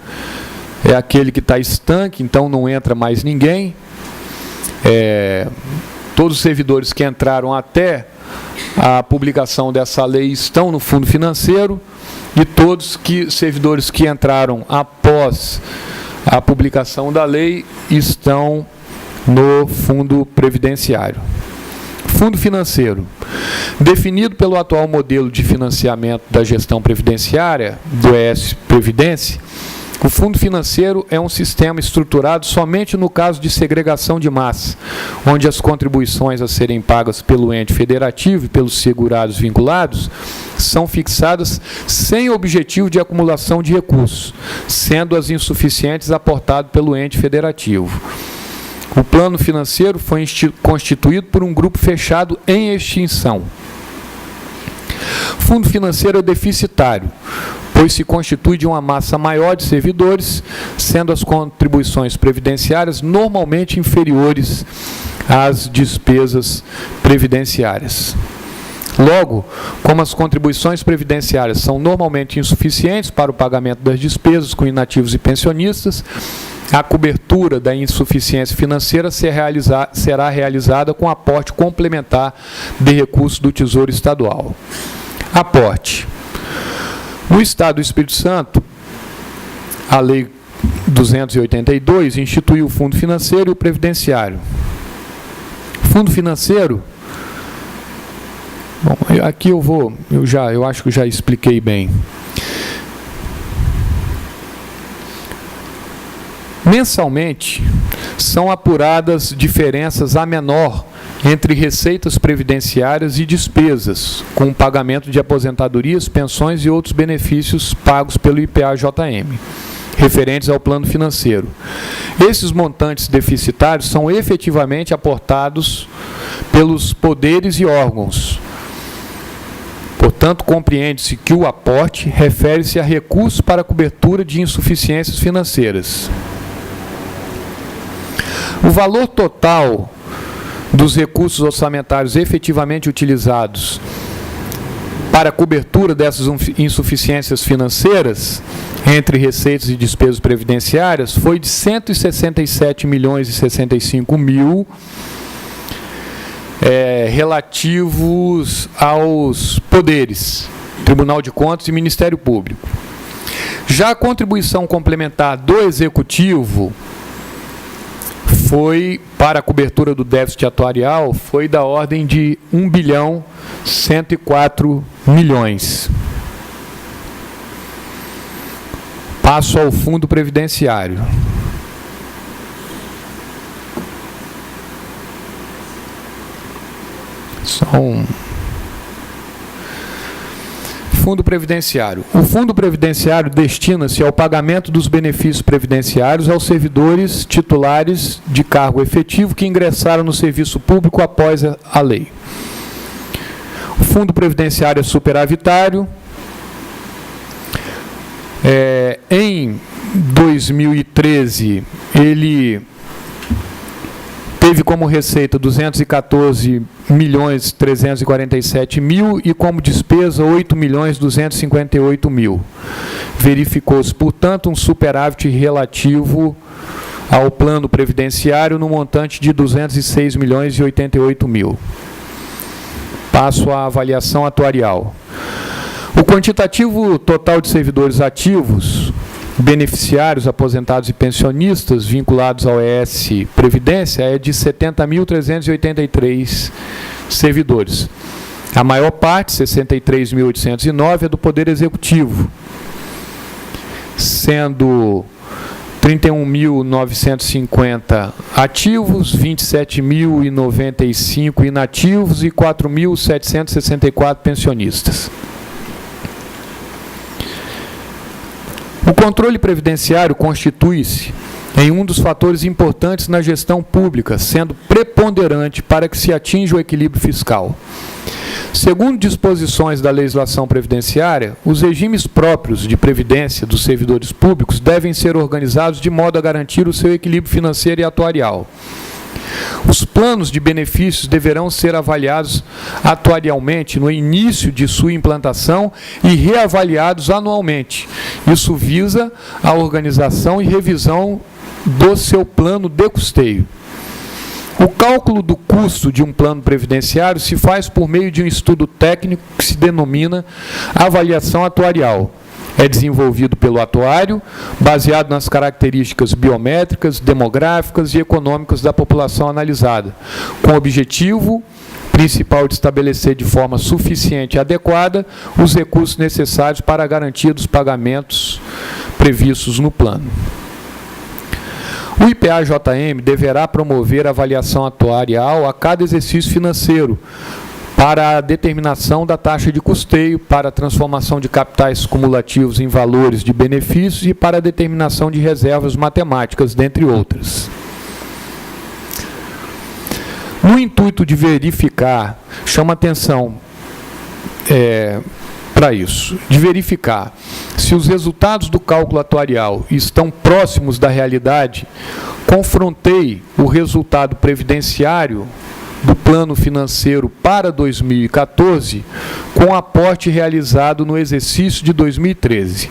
É aquele que está estanque, então não entra mais ninguém. Todos os servidores que entraram até a publicação dessa lei estão no Fundo Financeiro e todos servidores que entraram após a publicação da lei estão no Fundo Previdenciário. Fundo financeiro. Definido pelo atual modelo de financiamento da gestão previdenciária, do ES Previdência, o fundo financeiro é um sistema estruturado somente no caso de segregação de massa, onde as contribuições a serem pagas pelo ente federativo e pelos segurados vinculados são fixadas sem objetivo de acumulação de recursos, sendo as insuficientes aportadas pelo ente federativo. O plano financeiro foi constituído por um grupo fechado em extinção. Fundo financeiro é deficitário, pois se constitui de uma massa maior de servidores, sendo as contribuições previdenciárias normalmente inferiores às despesas previdenciárias. Logo, como as contribuições previdenciárias são normalmente insuficientes para o pagamento das despesas com inativos e pensionistas, a cobertura da insuficiência financeira será realizada com aporte complementar de recursos do Tesouro Estadual. Aporte. No Estado do Espírito Santo, a Lei 282 instituiu o Fundo Financeiro e o Previdenciário. Fundo Financeiro, bom, aqui eu acho que já expliquei bem. Mensalmente, são apuradas diferenças a menor entre receitas previdenciárias e despesas, com o pagamento de aposentadorias, pensões e outros benefícios pagos pelo IPA-JM, referentes ao plano financeiro. Esses montantes deficitários são efetivamente aportados pelos poderes e órgãos. Portanto, compreende-se que o aporte refere-se a recursos para a cobertura de insuficiências financeiras. O valor total dos recursos orçamentários efetivamente utilizados para a cobertura dessas insuficiências financeiras, entre receitas e despesas previdenciárias, foi de 167.065.000 relativos aos poderes, Tribunal de Contas e Ministério Público. Já a contribuição complementar do Executivo foi, para a cobertura do déficit atuarial, foi da ordem de 1.104 milhões. Passo ao Fundo Previdenciário. Fundo Previdenciário. O Fundo Previdenciário destina-se ao pagamento dos benefícios previdenciários aos servidores titulares de cargo efetivo que ingressaram no serviço público após a lei. O Fundo Previdenciário é superavitário. Em 2013, ele teve como receita 214.347.000 e como despesa 8.258.000. Verificou-se, portanto, um superávit relativo ao plano previdenciário no montante de 206.088.000. Passo à avaliação atuarial. O quantitativo total de servidores ativos, beneficiários, aposentados e pensionistas vinculados ao ES Previdência é de 70.383 servidores. A maior parte, 63.809, é do Poder Executivo, sendo 31.950 ativos, 27.095 inativos e 4.764 pensionistas. O controle previdenciário constitui-se em um dos fatores importantes na gestão pública, sendo preponderante para que se atinja o equilíbrio fiscal. Segundo disposições da legislação previdenciária, os regimes próprios de previdência dos servidores públicos devem ser organizados de modo a garantir o seu equilíbrio financeiro e atuarial. Os planos de benefícios deverão ser avaliados atuarialmente no início de sua implantação e reavaliados anualmente. Isso visa a organização e revisão do seu plano de custeio. O cálculo do custo de um plano previdenciário se faz por meio de um estudo técnico que se denomina avaliação atuarial. É desenvolvido pelo atuário, baseado nas características biométricas, demográficas e econômicas da população analisada, com o objetivo principal de estabelecer de forma suficiente e adequada os recursos necessários para a garantia dos pagamentos previstos no plano. O IPA-JM deverá promover a avaliação atuarial a cada exercício financeiro para a determinação da taxa de custeio, para a transformação de capitais cumulativos em valores de benefícios e para a determinação de reservas matemáticas, dentre outras. No intuito de verificar, chama atenção para isso, de verificar se os resultados do cálculo atuarial estão próximos da realidade, confrontei o resultado previdenciário do plano financeiro para 2014 com o aporte realizado no exercício de 2013.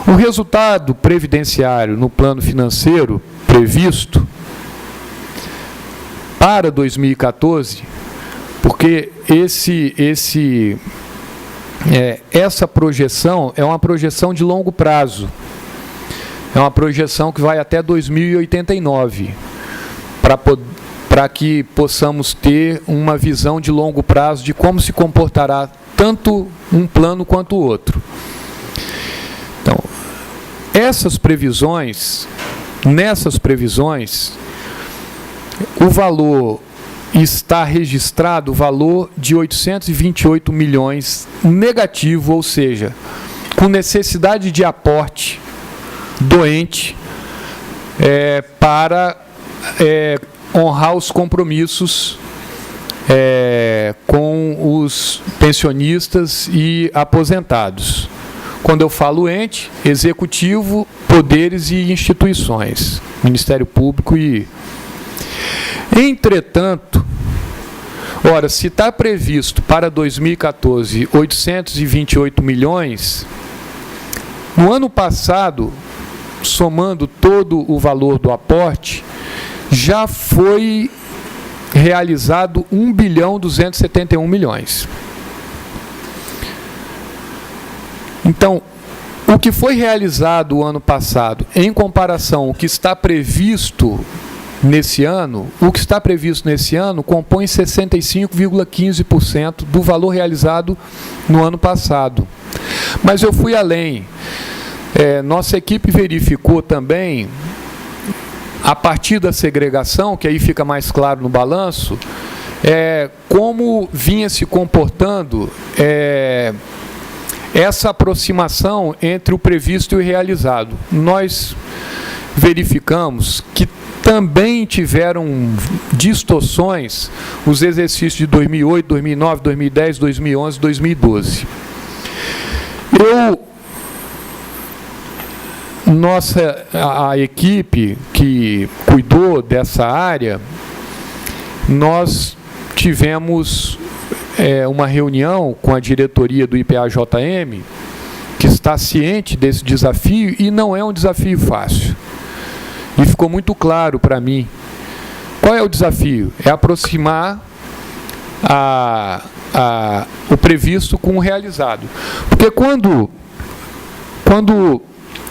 O resultado previdenciário no plano financeiro previsto para 2014, porque essa projeção é uma projeção de longo prazo, é uma projeção que vai até 2089, para que possamos ter uma visão de longo prazo de como se comportará tanto um plano quanto o outro. Então, nessas previsões, o valor está registrado, o valor de 828 milhões negativo, ou seja, com necessidade de aporte doente para honrar os compromissos com os pensionistas e aposentados. Quando eu falo ente, executivo, poderes e instituições, Ministério Público e... Entretanto, ora, se está previsto para 2014 828 milhões, no ano passado, somando todo o valor do aporte, já foi realizado 1.271 milhões. Então, o que foi realizado o ano passado, em comparação ao que está previsto nesse ano, o que está previsto nesse ano compõe 65,15% do valor realizado no ano passado. Mas eu fui além. Nossa equipe verificou também, a partir da segregação, que aí fica mais claro no balanço, como vinha se comportando essa aproximação entre o previsto e o realizado. Nós verificamos que também tiveram distorções os exercícios de 2008, 2009, 2010, 2011, 2012. A equipe que cuidou dessa área, nós tivemos uma reunião com a diretoria do IPA-JM, que está ciente desse desafio, e não é um desafio fácil. E ficou muito claro para mim. Qual é o desafio? É aproximar o previsto com o realizado. Porque quando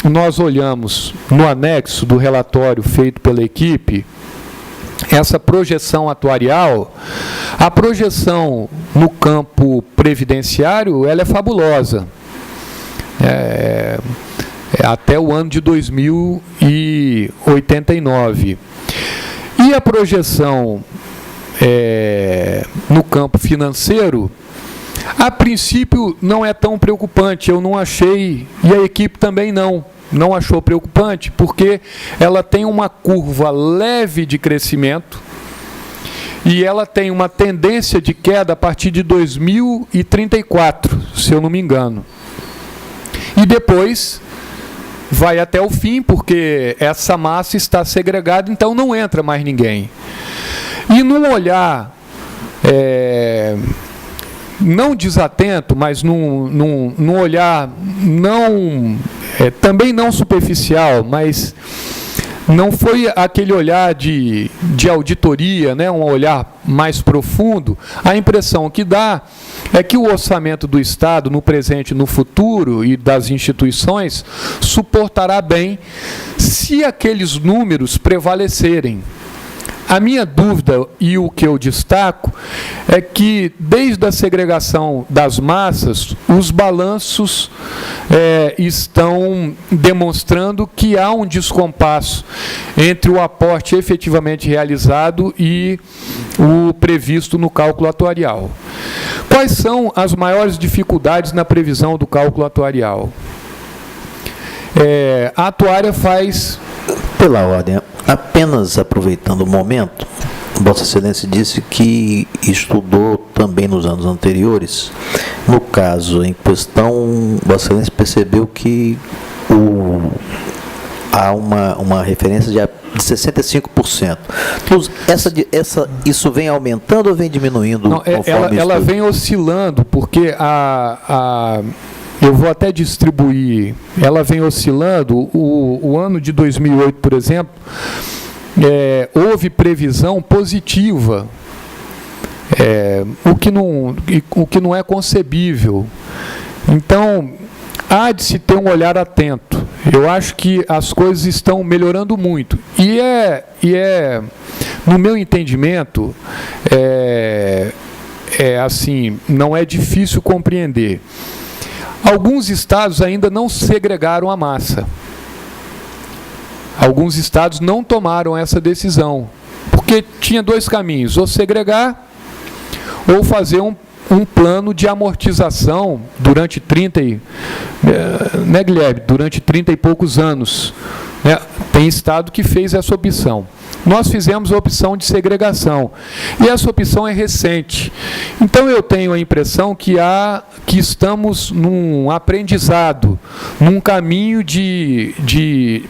nós olhamos no anexo do relatório feito pela equipe, essa projeção atuarial, a projeção no campo previdenciário, ela é fabulosa. Até o ano de 2089. E a projeção no campo financeiro, a princípio não é tão preocupante, eu não achei, e a equipe também não achou preocupante, porque ela tem uma curva leve de crescimento e ela tem uma tendência de queda a partir de 2034, se eu não me engano. E depois vai até o fim, porque essa massa está segregada, então não entra mais ninguém. E num olhar não desatento, mas num olhar também não superficial, mas não foi aquele olhar de auditoria, né, um olhar mais profundo, a impressão que dá é que o orçamento do Estado, no presente e no futuro, e das instituições, suportará bem se aqueles números prevalecerem. A minha dúvida e o que eu destaco é que, desde a segregação das massas, os balanços estão demonstrando que há um descompasso entre o aporte efetivamente realizado e o previsto no cálculo atuarial. Quais são as maiores dificuldades na previsão do cálculo atuarial? A atuária faz... Pela ordem, apenas aproveitando o momento, Vossa Excelência disse que estudou também nos anos anteriores. No caso em questão, Vossa Excelência percebeu que há uma referência de 65%. Então, isso vem aumentando ou vem diminuindo? Não, ela vem oscilando, porque eu vou até distribuir, ela vem oscilando. O ano de 2008, por exemplo, houve previsão positiva, o que não é concebível. Então, há de se ter um olhar atento. Eu acho que as coisas estão melhorando muito. E no meu entendimento, assim, não é difícil compreender. Alguns estados ainda não segregaram a massa. Alguns estados não tomaram essa decisão, porque tinha dois caminhos: ou segregar, ou fazer um plano de amortização durante 30 e poucos anos. Tem estado que fez essa opção. Nós fizemos a opção de segregação, e essa opção é recente. Então, eu tenho a impressão que estamos num aprendizado, num caminho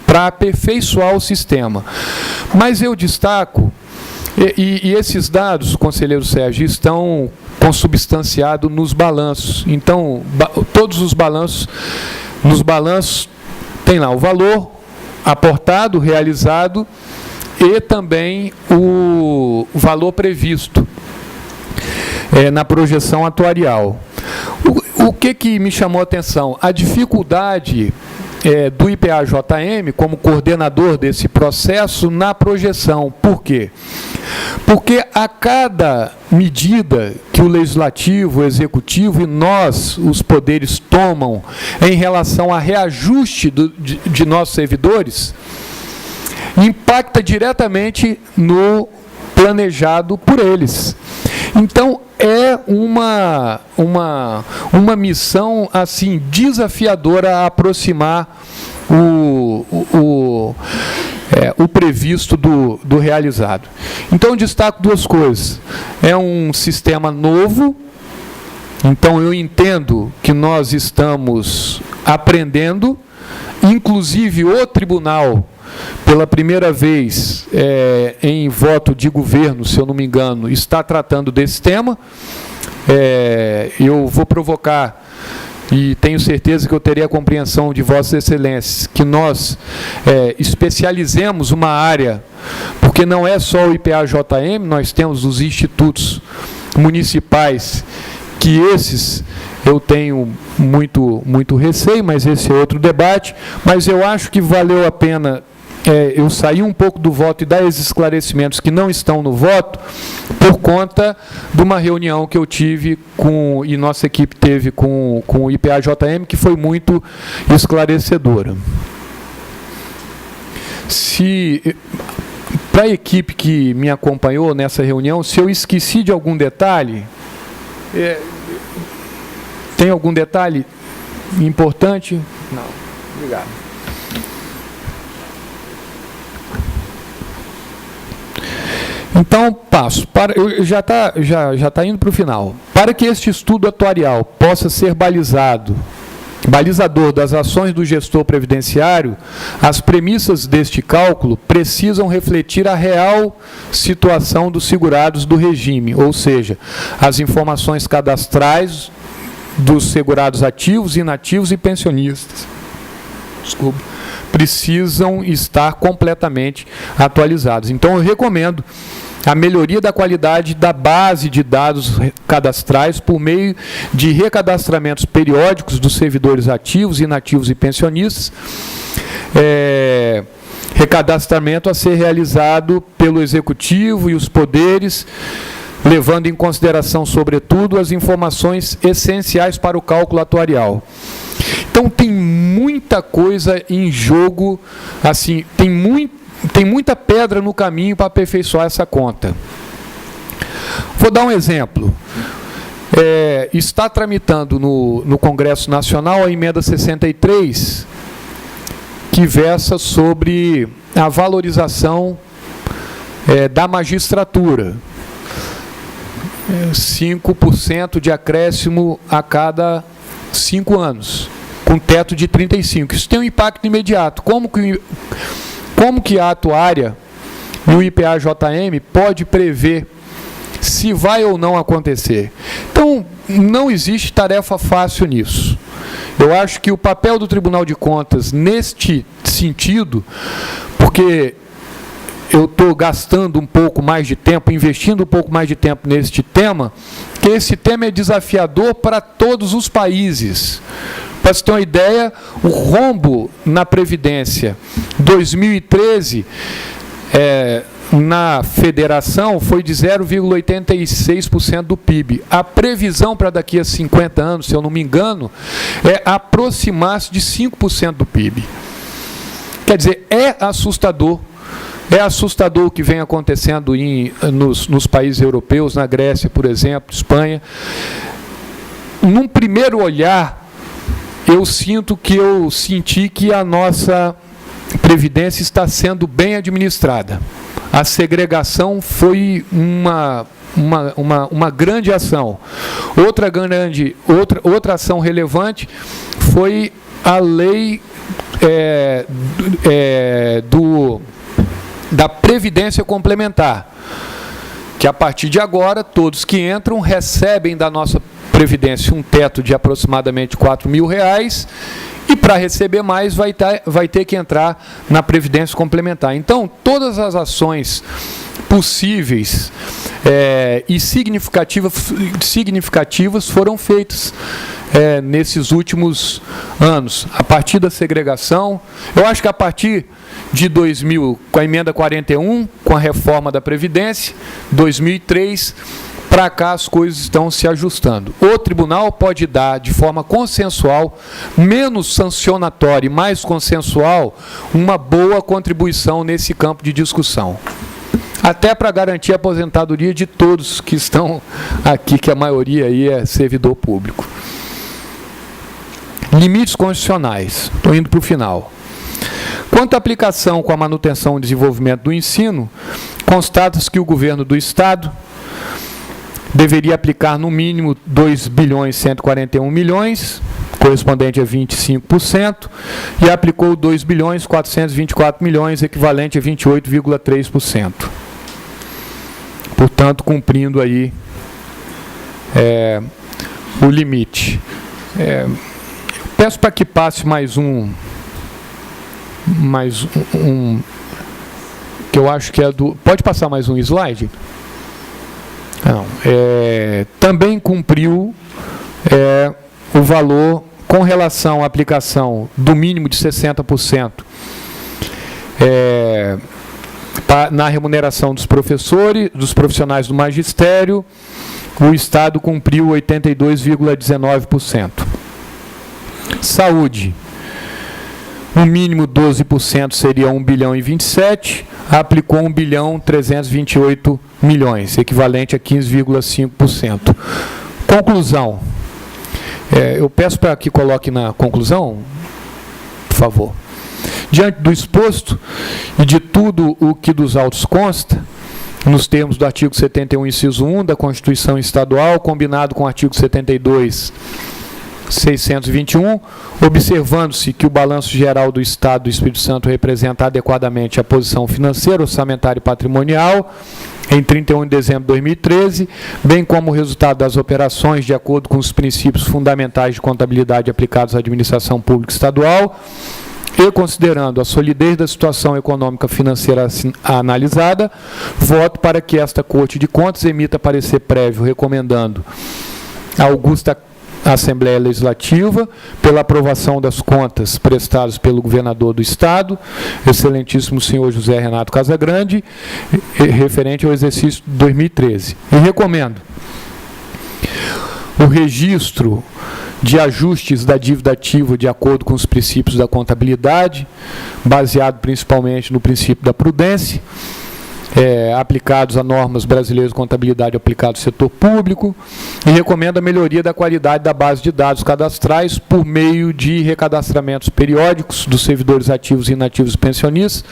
para aperfeiçoar o sistema. Mas eu destaco, e esses dados, conselheiro Sérgio, estão consubstanciados nos balanços. Então, todos os balanços, nos balanços tem lá o valor aportado, realizado, e também o valor previsto na projeção atuarial. O que me chamou a atenção? A dificuldade do IPA-JM como coordenador desse processo na projeção. Por quê? Porque a cada medida que o Legislativo, o Executivo e nós, os poderes, tomam em relação a reajuste de nossos servidores, impacta diretamente no planejado por eles. Então, é uma missão assim desafiadora a aproximar o previsto do realizado. Então, eu destaco duas coisas. É um sistema novo, então eu entendo que nós estamos aprendendo, inclusive o tribunal, pela primeira vez em voto de governo, se eu não me engano, está tratando desse tema. Eu vou provocar, e tenho certeza que eu terei a compreensão de Vossas Excelências, que nós especializemos uma área, porque não é só o IPA-JM, nós temos os institutos municipais, que esses eu tenho muito receio, mas esse é outro debate. Mas eu acho que valeu a pena eu sair um pouco do voto e dar esses esclarecimentos que não estão no voto, por conta de uma reunião que eu tive e nossa equipe teve com o IPA-JM, que foi muito esclarecedora. Para a equipe que me acompanhou nessa reunião, se eu esqueci de algum detalhe, tem algum detalhe importante? Não. Obrigado. Então, passo. Já está indo para o final. Para que este estudo atuarial possa ser balizador das ações do gestor previdenciário, as premissas deste cálculo precisam refletir a real situação dos segurados do regime, ou seja, as informações cadastrais dos segurados ativos, inativos e pensionistas. Precisam estar completamente atualizados. Então, eu recomendo a melhoria da qualidade da base de dados cadastrais por meio de recadastramentos periódicos dos servidores ativos, inativos e pensionistas, recadastramento a ser realizado pelo Executivo e os poderes, levando em consideração, sobretudo, as informações essenciais para o cálculo atuarial. Então, tem muita coisa em jogo, assim, tem muita pedra no caminho para aperfeiçoar essa conta. Vou dar um exemplo. Está tramitando no Congresso Nacional a emenda 63, que versa sobre a valorização da magistratura. 5% de acréscimo a cada 5 anos, com teto de 35. Isso tem um impacto imediato. Como que a atuária e o IPA-JM pode prever se vai ou não acontecer? Então, não existe tarefa fácil nisso. Eu acho que o papel do Tribunal de Contas, neste sentido, porque eu estou gastando um pouco mais de tempo, investindo um pouco mais de tempo neste tema, que esse tema é desafiador para todos os países. Para você ter uma ideia, o rombo na Previdência 2013, na federação, foi de 0,86% do PIB. A previsão para daqui a 50 anos, se eu não me engano, é aproximar-se de 5% do PIB. Quer dizer, é assustador. É assustador o que vem acontecendo nos países europeus, na Grécia, por exemplo, Espanha. Num primeiro olhar, eu senti que a nossa Previdência está sendo bem administrada. A segregação foi uma grande ação. Outra ação relevante foi a lei da Previdência Complementar, que a partir de agora, todos que entram recebem da nossa Previdência um teto de aproximadamente R$4.000, e para receber mais vai ter que entrar na Previdência Complementar. Então, todas as ações possíveis e significativas foram feitas nesses últimos anos. A partir da segregação, eu acho que a partir de 2000, com a emenda 41, com a reforma da Previdência, 2003, para cá as coisas estão se ajustando. O tribunal pode dar, de forma consensual, menos sancionatória e mais consensual, uma boa contribuição nesse campo de discussão. Até para garantir a aposentadoria de todos que estão aqui, que a maioria aí é servidor público. Limites constitucionais. Estou indo para o final. Quanto à aplicação com a manutenção e desenvolvimento do ensino, constata-se que o governo do Estado deveria aplicar no mínimo 2.141 milhões, correspondente a 25%, e aplicou 2.424 milhões, equivalente a 28,3%. Portanto, cumprindo aí o limite. Peço para que passe mais um, que eu acho que é do... Pode passar mais um slide? Não. Também cumpriu o valor com relação à aplicação do mínimo de 60% na remuneração dos professores, dos profissionais do magistério. O Estado cumpriu 82,19%. Saúde. O mínimo 12% seria 1.027 bilhão, aplicou 1.328 bilhões, equivalente a 15,5%. Conclusão. Eu peço para que coloque na conclusão, por favor. Diante do exposto e de tudo o que dos autos consta, nos termos do artigo 71, inciso 1 da Constituição Estadual, combinado com o artigo 72, 621, observando-se que o balanço geral do Estado do Espírito Santo representa adequadamente a posição financeira, orçamentária e patrimonial em 31 de dezembro de 2013, bem como o resultado das operações de acordo com os princípios fundamentais de contabilidade aplicados à administração pública estadual, e considerando a solidez da situação econômica financeira analisada, voto para que esta Corte de Contas emita parecer prévio recomendando a augusta Assembleia Legislativa pela aprovação das contas prestadas pelo governador do Estado, excelentíssimo senhor José Renato Casagrande, referente ao exercício de 2013. E recomendo o registro de ajustes da dívida ativa de acordo com os princípios da contabilidade, baseado principalmente no princípio da prudência, aplicados a normas brasileiras de contabilidade aplicadas ao setor público, e recomenda a melhoria da qualidade da base de dados cadastrais por meio de recadastramentos periódicos dos servidores ativos e inativos pensionistas,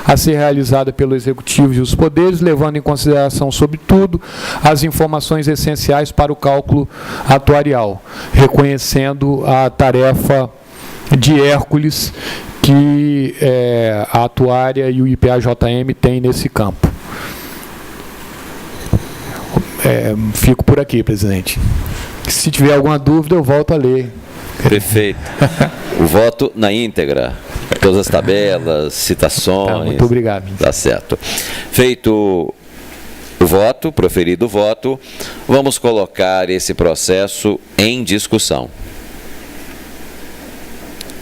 a ser realizada pelo Executivo e os poderes, levando em consideração, sobretudo, as informações essenciais para o cálculo atuarial, reconhecendo a tarefa de Hércules que a atuária e o IPA-JM têm nesse campo. Fico por aqui, presidente. Se tiver alguma dúvida, eu volto a ler. Perfeito. O voto na íntegra. Todas as tabelas, citações. Tá, muito obrigado. Tá certo. Feito o voto, proferido o voto, vamos colocar esse processo em discussão.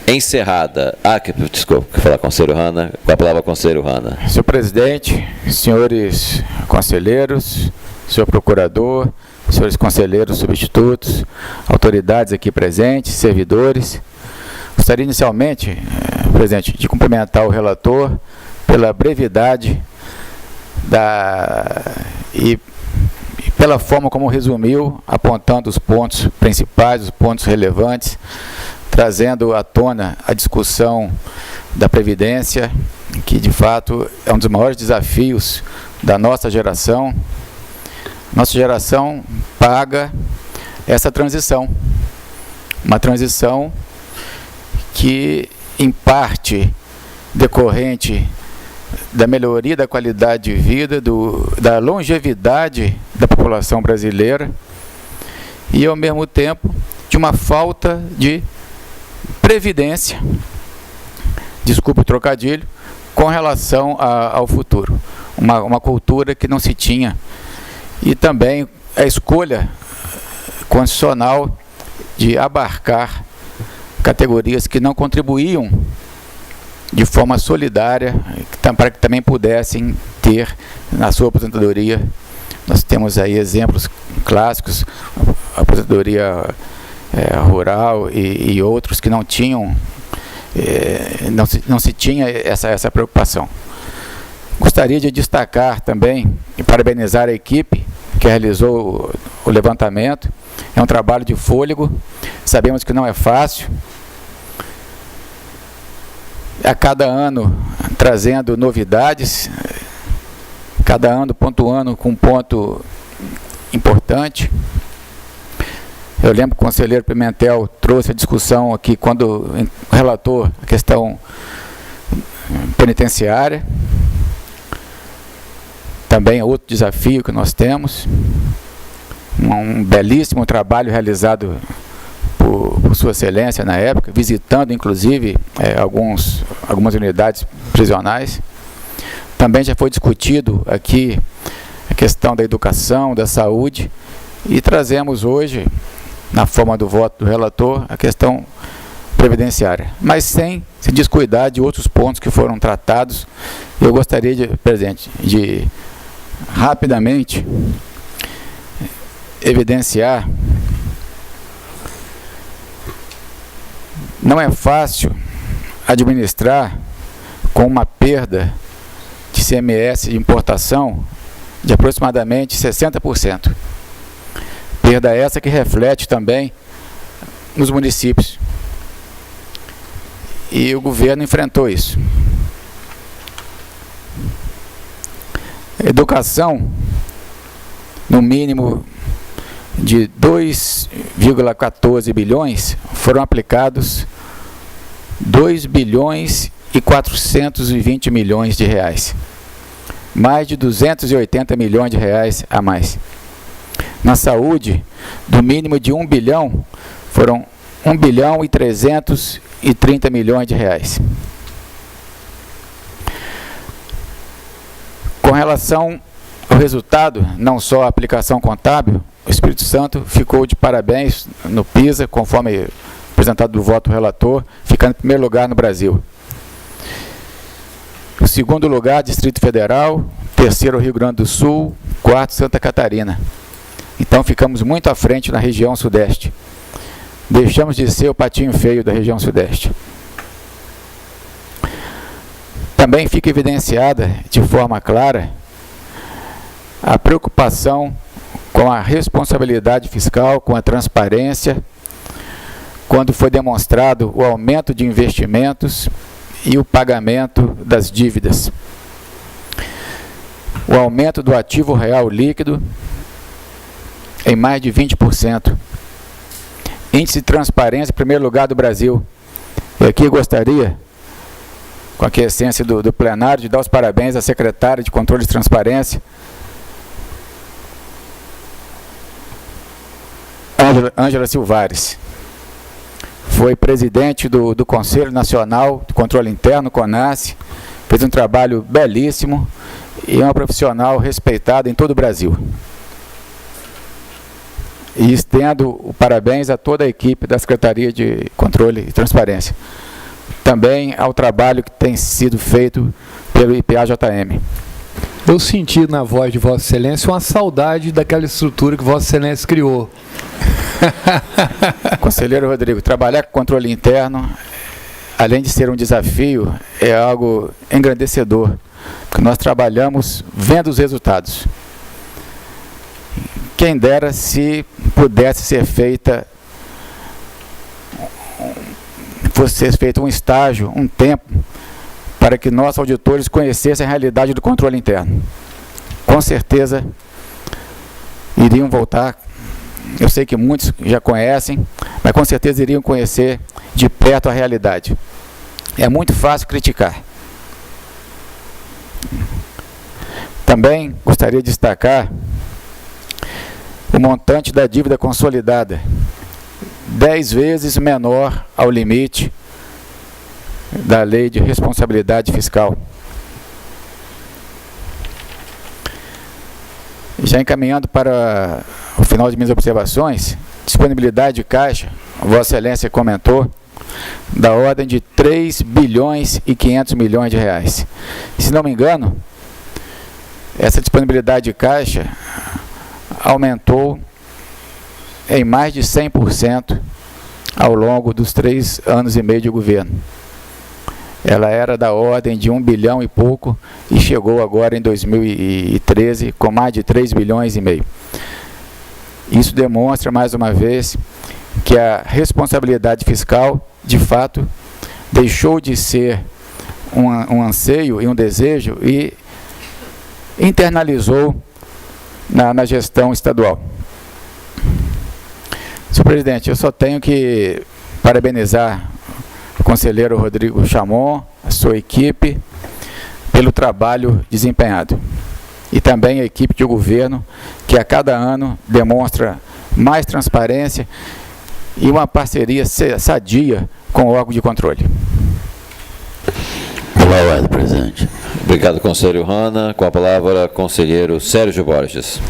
Encerrada. Desculpa, vou falar com o conselheiro Hanna. Com a palavra, conselheiro Hanna. Senhor presidente, senhores conselheiros, senhor procurador, senhores conselheiros substitutos, autoridades aqui presentes, servidores. Gostaria inicialmente, presidente, de cumprimentar o relator pela brevidade e pela forma como resumiu, apontando os pontos principais, os pontos relevantes, trazendo à tona a discussão da Previdência, que de fato é um dos maiores desafios da nossa geração. Nossa geração paga essa transição, uma transição que, em parte, decorrente da melhoria da qualidade de vida, da longevidade da população brasileira e, ao mesmo tempo, de uma falta de previdência, desculpe o trocadilho, com relação ao futuro. Uma cultura que não se tinha. E também a escolha constitucional de abarcar categorias que não contribuíam de forma solidária, para que também pudessem ter na sua aposentadoria. Nós temos aí exemplos clássicos, a aposentadoria rural e outros que não tinham, não se tinha essa preocupação. Gostaria de destacar também e parabenizar a equipe que realizou o levantamento. É um trabalho de fôlego, sabemos que não é fácil. A cada ano trazendo novidades, cada ano pontuando com um ponto importante. Eu lembro que o conselheiro Pimentel trouxe a discussão aqui quando relatou a questão penitenciária. Também é outro desafio que nós temos. Um belíssimo trabalho realizado por Sua Excelência na época, visitando inclusive algumas unidades prisionais. Também já foi discutido aqui a questão da educação, da saúde, e trazemos hoje, na forma do voto do relator, a questão previdenciária, mas sem se descuidar de outros pontos que foram tratados. Eu gostaria, presidente, de rapidamente evidenciar. Não é fácil administrar com uma perda de ICMS de importação de aproximadamente 60%. Perda essa que reflete também nos municípios. E o governo enfrentou isso. Educação, no mínimo de 2,14 bilhões, foram aplicados 2 bilhões e 420 milhões de reais. Mais de 280 milhões de reais a mais. Na saúde, do mínimo de 1 bilhão, foram 1 bilhão e 330 milhões de reais. Com relação ao resultado, não só a aplicação contábil, o Espírito Santo ficou de parabéns no PISA, conforme apresentado do voto do relator, ficando em primeiro lugar no Brasil. O segundo lugar, Distrito Federal, terceiro, Rio Grande do Sul, quarto, Santa Catarina. Então ficamos muito à frente na região Sudeste. Deixamos de ser o patinho feio da região Sudeste. Também fica evidenciada de forma clara a preocupação com a responsabilidade fiscal, com a transparência, quando foi demonstrado o aumento de investimentos e o pagamento das dívidas. O aumento do ativo real líquido em mais de 20%. Índice de transparência em primeiro lugar do Brasil. E aqui gostaria, com a aquiescência do plenário, de dar os parabéns à secretária de Controle de Transparência, Ângela Silvares. Foi presidente do Conselho Nacional de Controle Interno, CONAS, fez um trabalho belíssimo e é uma profissional respeitada em todo o Brasil. E estendo o parabéns a toda a equipe da Secretaria de Controle e Transparência. Também ao trabalho que tem sido feito pelo IPA-JM. Eu senti na voz de Vossa Excelência uma saudade daquela estrutura que Vossa Excelência criou. Conselheiro Rodrigo, trabalhar com controle interno, além de ser um desafio, é algo engrandecedor, porque nós trabalhamos vendo os resultados. Quem dera se pudesse ser fosse feito um estágio, um tempo, para que nossos auditores conhecessem a realidade do controle interno. Com certeza iriam voltar. Eu sei que muitos já conhecem, mas com certeza iriam conhecer de perto a realidade. É muito fácil criticar. Também gostaria de destacar o montante da dívida consolidada, 10 vezes menor ao limite da Lei de Responsabilidade Fiscal. Já encaminhando para o final de minhas observações, disponibilidade de caixa, Vossa Excelência comentou, da ordem de 3 bilhões e 500 milhões de reais. Se não me engano, essa disponibilidade de caixa aumentou em mais de 100% ao longo dos 3 anos e meio de governo. Ela era da ordem de 1 bilhão e pouco e chegou agora em 2013 com mais de 3 bilhões e meio. Isso demonstra, mais uma vez, que a responsabilidade fiscal, de fato, deixou de ser um anseio e um desejo e internalizou na gestão estadual. Senhor presidente, eu só tenho que parabenizar o conselheiro Rodrigo Chamon, a sua equipe, pelo trabalho desempenhado. E também a equipe de governo, que a cada ano demonstra mais transparência e uma parceria sadia com o órgão de controle. Boa ordem, presidente. Obrigado, conselheiro Hanna. Com a palavra, conselheiro Sérgio Borges.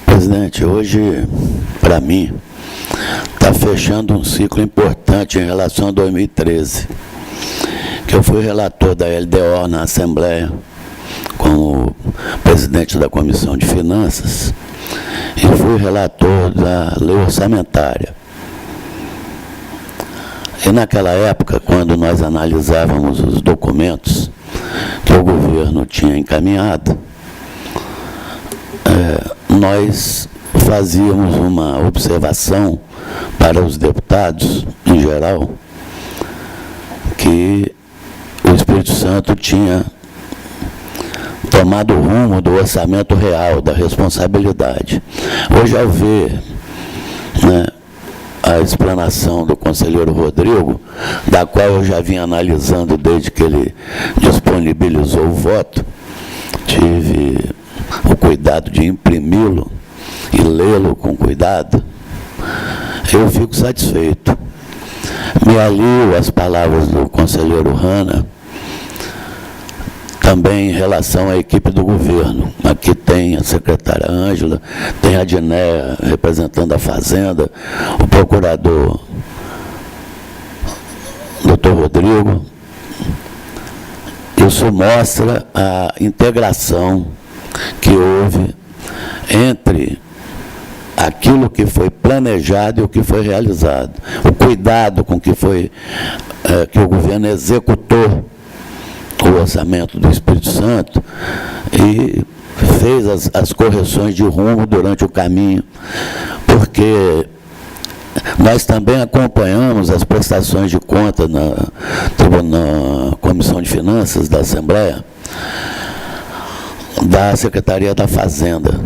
Presidente, hoje, para mim, está fechando um ciclo importante em relação a 2013, que eu fui relator da LDO na Assembleia, como presidente da Comissão de Finanças, e fui relator da Lei Orçamentária. E naquela época, quando nós analisávamos os documentos que o governo tinha encaminhado, nós fazíamos uma observação para os deputados, em geral, que o Espírito Santo tinha tomado o rumo do orçamento real, da responsabilidade. Hoje, ao ver, né, a explanação do conselheiro Rodrigo, da qual eu já vinha analisando desde que ele disponibilizou o voto, tive o cuidado de imprimi-lo e lê-lo com cuidado, eu fico satisfeito. Me alio às palavras do conselheiro Hanna também em relação à equipe do governo. Aqui tem a secretária Ângela, tem a Diné representando a Fazenda, o procurador Dr. Rodrigo. Isso mostra a integração que houve entre aquilo que foi planejado e o que foi realizado. O cuidado com que foi que o governo executou o orçamento do Espírito Santo e fez as correções de rumo durante o caminho, porque nós também acompanhamos as prestações de conta na Comissão de Finanças da Assembleia, da Secretaria da Fazenda.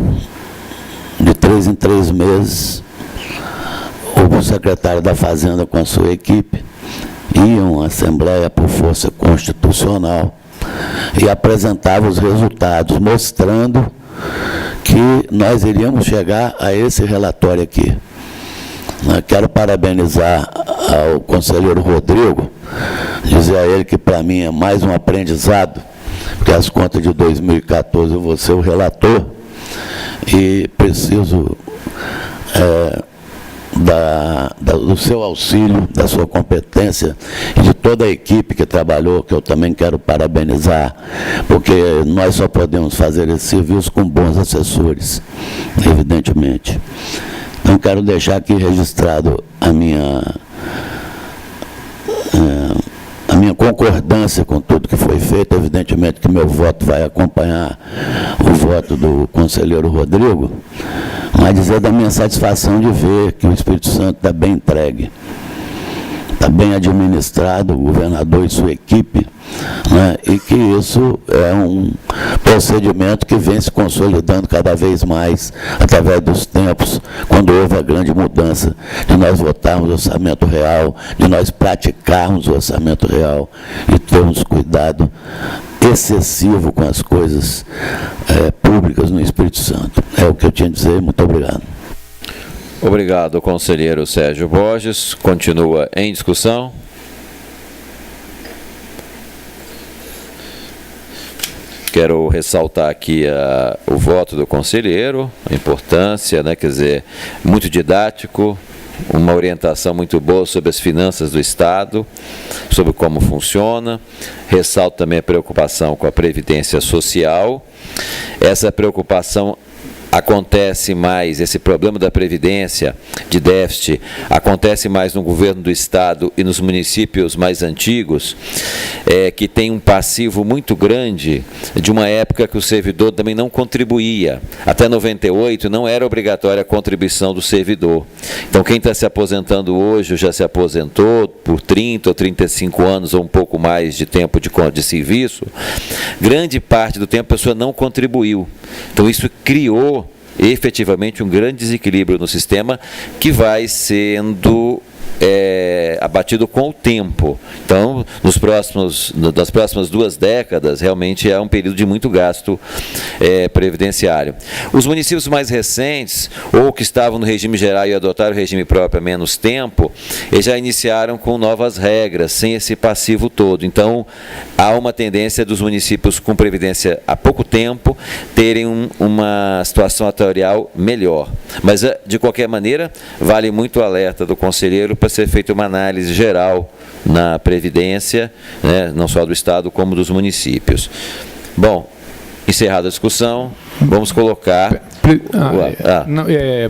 De 3 em 3 meses, o secretário da Fazenda com a sua equipe iam à Assembleia por força constitucional e apresentavam os resultados, mostrando que nós iríamos chegar a esse relatório aqui. Quero parabenizar ao conselheiro Rodrigo, dizer a ele que para mim é mais um aprendizado, porque as contas de 2014 eu vou ser o relator e preciso do seu auxílio, da sua competência e de toda a equipe que trabalhou, que eu também quero parabenizar, porque nós só podemos fazer esse serviço com bons assessores, evidentemente. Então, quero deixar aqui registrado a minha concordância com tudo que foi feito. Evidentemente que meu voto vai acompanhar o voto do conselheiro Rodrigo, mas dizer da minha satisfação de ver que o Espírito Santo está bem entregue, está bem administrado, o governador e sua equipe, né, e que isso é um procedimento que vem se consolidando cada vez mais através dos tempos, quando houve a grande mudança de nós votarmos o orçamento real, de nós praticarmos o orçamento real e termos cuidado excessivo com as coisas públicas no Espírito Santo. É o que eu tinha a dizer. Muito obrigado. Obrigado, conselheiro Sérgio Borges. Continua em discussão. Quero ressaltar aqui o voto do conselheiro, a importância, né, quer dizer, muito didático, uma orientação muito boa sobre as finanças do Estado, sobre como funciona. Ressalto também a preocupação com a Previdência Social. Essa preocupação acontece mais, esse problema da Previdência, de déficit, acontece mais no governo do Estado e nos municípios mais antigos, que tem um passivo muito grande de uma época que o servidor também não contribuía. Até 98 não era obrigatória a contribuição do servidor. Então, quem está se aposentando hoje, já se aposentou por 30 ou 35 anos ou um pouco mais de tempo de serviço, grande parte do tempo a pessoa não contribuiu. Então, isso criou efetivamente um grande desequilíbrio no sistema que vai sendo abatido com o tempo. Então, nas próximas 2 décadas, realmente é um período de muito gasto previdenciário. Os municípios mais recentes, ou que estavam no regime geral e adotaram o regime próprio há menos tempo, eles já iniciaram com novas regras, sem esse passivo todo. Então, há uma tendência dos municípios com previdência há pouco tempo terem uma situação atuarial melhor. Mas, de qualquer maneira, vale muito o alerta do conselheiro para ser feita uma análise geral na Previdência, né, não só do Estado, como dos municípios. Bom, encerrada a discussão, vamos colocar...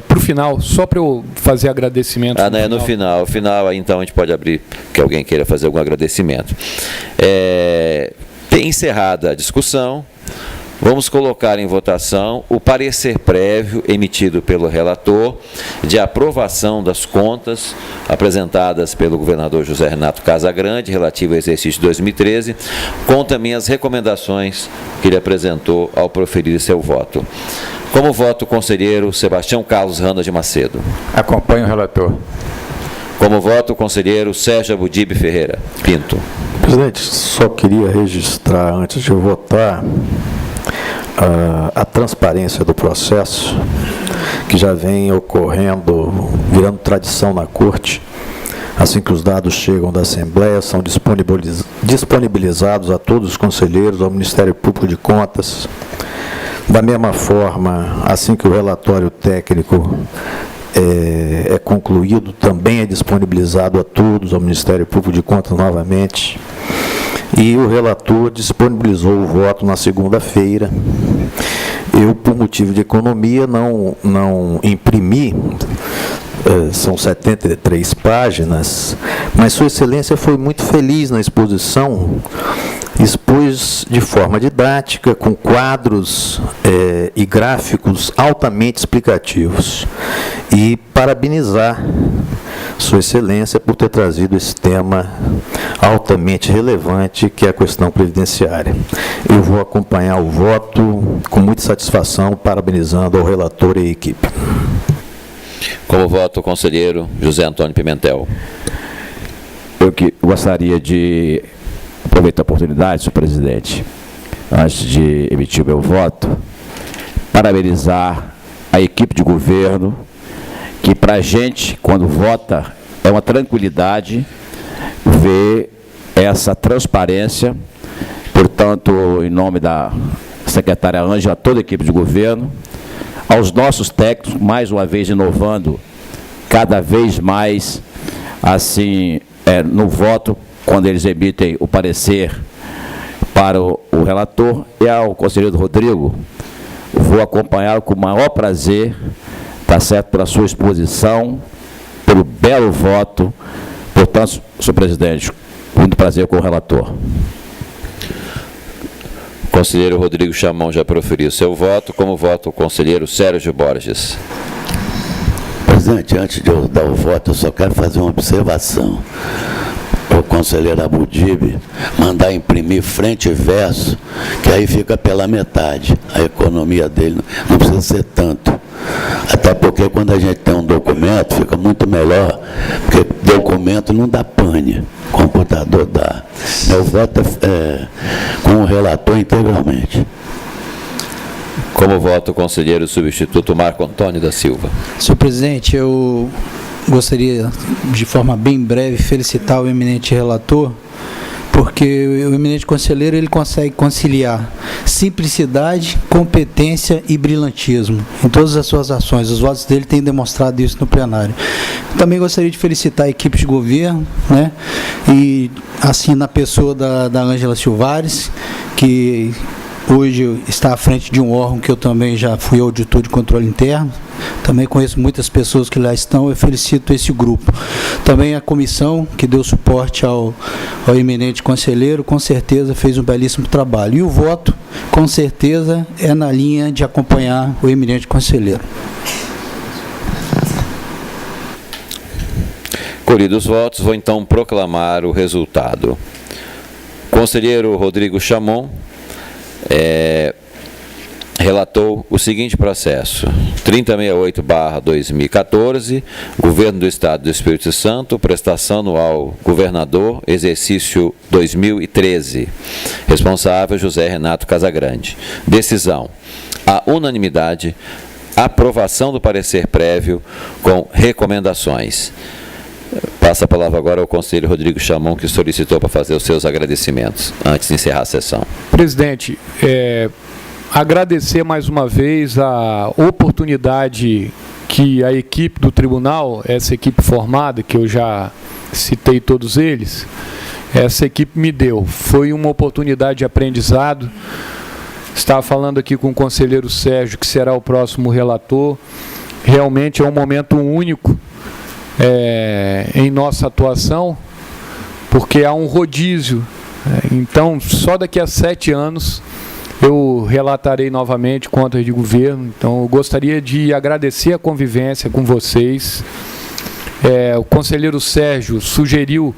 Para o final, só para eu fazer agradecimento. Não, é no final, aí então a gente pode abrir, que alguém queira fazer algum agradecimento. Encerrada a discussão, vamos colocar em votação o parecer prévio emitido pelo relator de aprovação das contas apresentadas pelo governador José Renato Casagrande, relativo ao exercício de 2013, com também as recomendações que ele apresentou ao proferir seu voto. Como voto, o conselheiro Sebastião Carlos Randa de Macedo. Acompanho o relator. Como voto, o conselheiro Sérgio Abudib Ferreira Pinto. Presidente, só queria registrar, antes de eu votar, a transparência do processo, que já vem ocorrendo, virando tradição na Corte, assim que os dados chegam da Assembleia, são disponibilizados a todos os conselheiros, ao Ministério Público de Contas. Da mesma forma, assim que o relatório técnico é concluído, também é disponibilizado a todos, ao Ministério Público de Contas novamente. E o relator disponibilizou o voto na segunda-feira. Eu, por motivo de economia, não imprimi, são 73 páginas, mas Sua Excelência foi muito feliz na exposição, expôs de forma didática, com quadros e gráficos altamente explicativos. E parabenizar Sua Excelência por ter trazido esse tema altamente relevante, que é a questão previdenciária. Eu vou acompanhar o voto com muita satisfação, parabenizando ao relator e à equipe. Como voto o conselheiro José Antônio Pimentel. Eu gostaria de aproveitar a oportunidade, senhor presidente, antes de emitir o meu voto, parabenizar a equipe de governo, que para a gente, quando vota, é uma tranquilidade ver essa transparência. Portanto, em nome da secretária Ângela, toda a equipe de governo, aos nossos técnicos, mais uma vez inovando cada vez mais, assim, no voto, quando eles emitem o parecer para o relator, e ao conselheiro Rodrigo, vou acompanhá-lo com o maior prazer, tá certo, pela sua exposição, pelo belo voto. Portanto, senhor presidente, muito prazer com o relator. O conselheiro Rodrigo Chamon já proferiu seu voto. Como voto o conselheiro Sérgio Borges. Presidente, antes de eu dar o voto, eu só quero fazer uma observação. O conselheiro Abudib mandar imprimir frente e verso, que aí fica pela metade. A economia dele não precisa ser tanto. Até porque quando a gente tem um documento, fica muito melhor, porque documento não dá pane, computador dá. Meu voto é com o relator integralmente. Como voto o conselheiro substituto Marco Antônio da Silva. Senhor presidente, eu gostaria, de forma bem breve, felicitar o eminente relator, porque o eminente conselheiro ele consegue conciliar simplicidade, competência e brilhantismo em todas as suas ações. Os votos dele têm demonstrado isso no plenário. Também gostaria de felicitar a equipe de governo, né? E assim, na pessoa da Ângela Silvares, que hoje está à frente de um órgão que eu também já fui auditor de controle interno. Também conheço muitas pessoas que lá estão, eu felicito esse grupo. Também a comissão que deu suporte ao eminente conselheiro, com certeza fez um belíssimo trabalho. E o voto, com certeza, é na linha de acompanhar o eminente conselheiro. Colhidos os votos, vou então proclamar o resultado. Conselheiro Rodrigo Chamon relatou o seguinte processo: 3068/2014, Governo do Estado do Espírito Santo, prestação anual governador, exercício 2013. Responsável José Renato Casagrande. Decisão: à unanimidade, aprovação do parecer prévio com recomendações. Passa a palavra agora ao conselheiro Rodrigo Chamon, que solicitou para fazer os seus agradecimentos, antes de encerrar a sessão. Presidente, agradecer mais uma vez a oportunidade que a equipe do tribunal, essa equipe formada, que eu já citei todos eles, essa equipe me deu. Foi uma oportunidade de aprendizado. Estava falando aqui com o conselheiro Sérgio, que será o próximo relator. Realmente é um momento único em nossa atuação, porque há um rodízio. Então, só daqui a 7 anos eu relatarei novamente contas de governo. Então, eu gostaria de agradecer a convivência com vocês. O conselheiro Sérgio sugeriu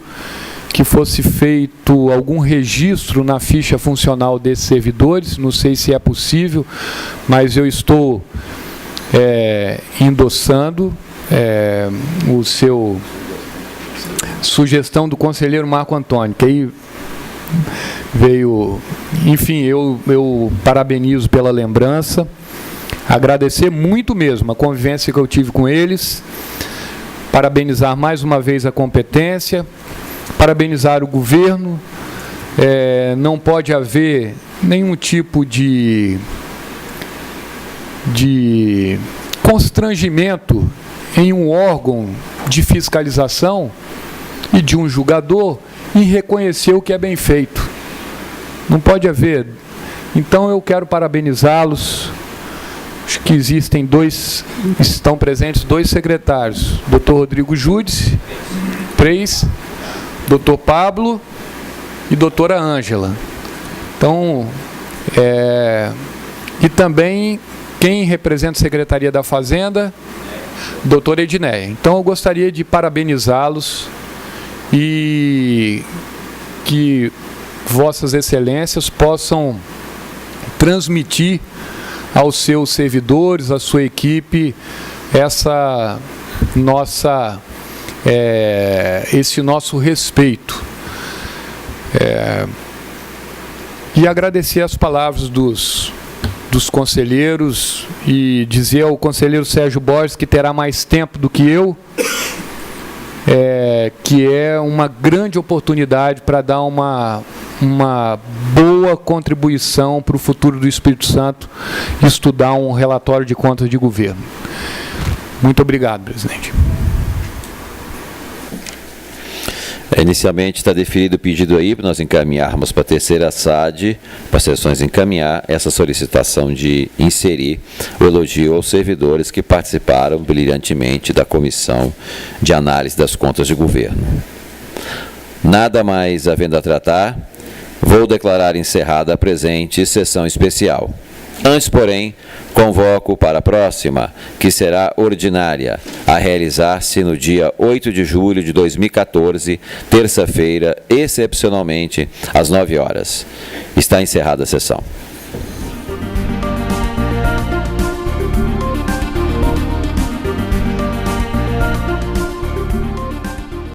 que fosse feito algum registro na ficha funcional desses servidores. Não sei se é possível, mas eu estou endossando o seu sugestão do conselheiro Marco Antônio, que aí veio, enfim, eu parabenizo pela lembrança, agradecer muito mesmo a convivência que eu tive com eles, parabenizar mais uma vez a competência, parabenizar o governo. Não pode haver nenhum tipo de constrangimento em um órgão de fiscalização e de um julgador em reconhecer o que é bem feito. Não pode haver. Então eu quero parabenizá-los. Acho que estão presentes 2 secretários, Dr. Rodrigo Júdice, 3, Dr. Pablo e doutora Ângela. Então, e também quem representa a Secretaria da Fazenda, doutora Edneia. Então eu gostaria de parabenizá-los e que Vossas Excelências possam transmitir aos seus servidores, à sua equipe, esse nosso respeito. E agradecer as palavras dos conselheiros e dizer ao conselheiro Sérgio Borges que terá mais tempo do que eu, que é uma grande oportunidade para dar uma boa contribuição para o futuro do Espírito Santo, estudar um relatório de contas de governo. Muito obrigado, presidente. Inicialmente está definido o pedido aí para nós encaminharmos para a terceira SAD, para as sessões encaminhar essa solicitação de inserir o elogio aos servidores que participaram brilhantemente da comissão de análise das contas de governo. Nada mais havendo a tratar, vou declarar encerrada a presente sessão especial. Antes, porém, convoco para a próxima, que será ordinária, a realizar-se no dia 8 de julho de 2014, terça-feira, excepcionalmente, às 9 horas. Está encerrada a sessão.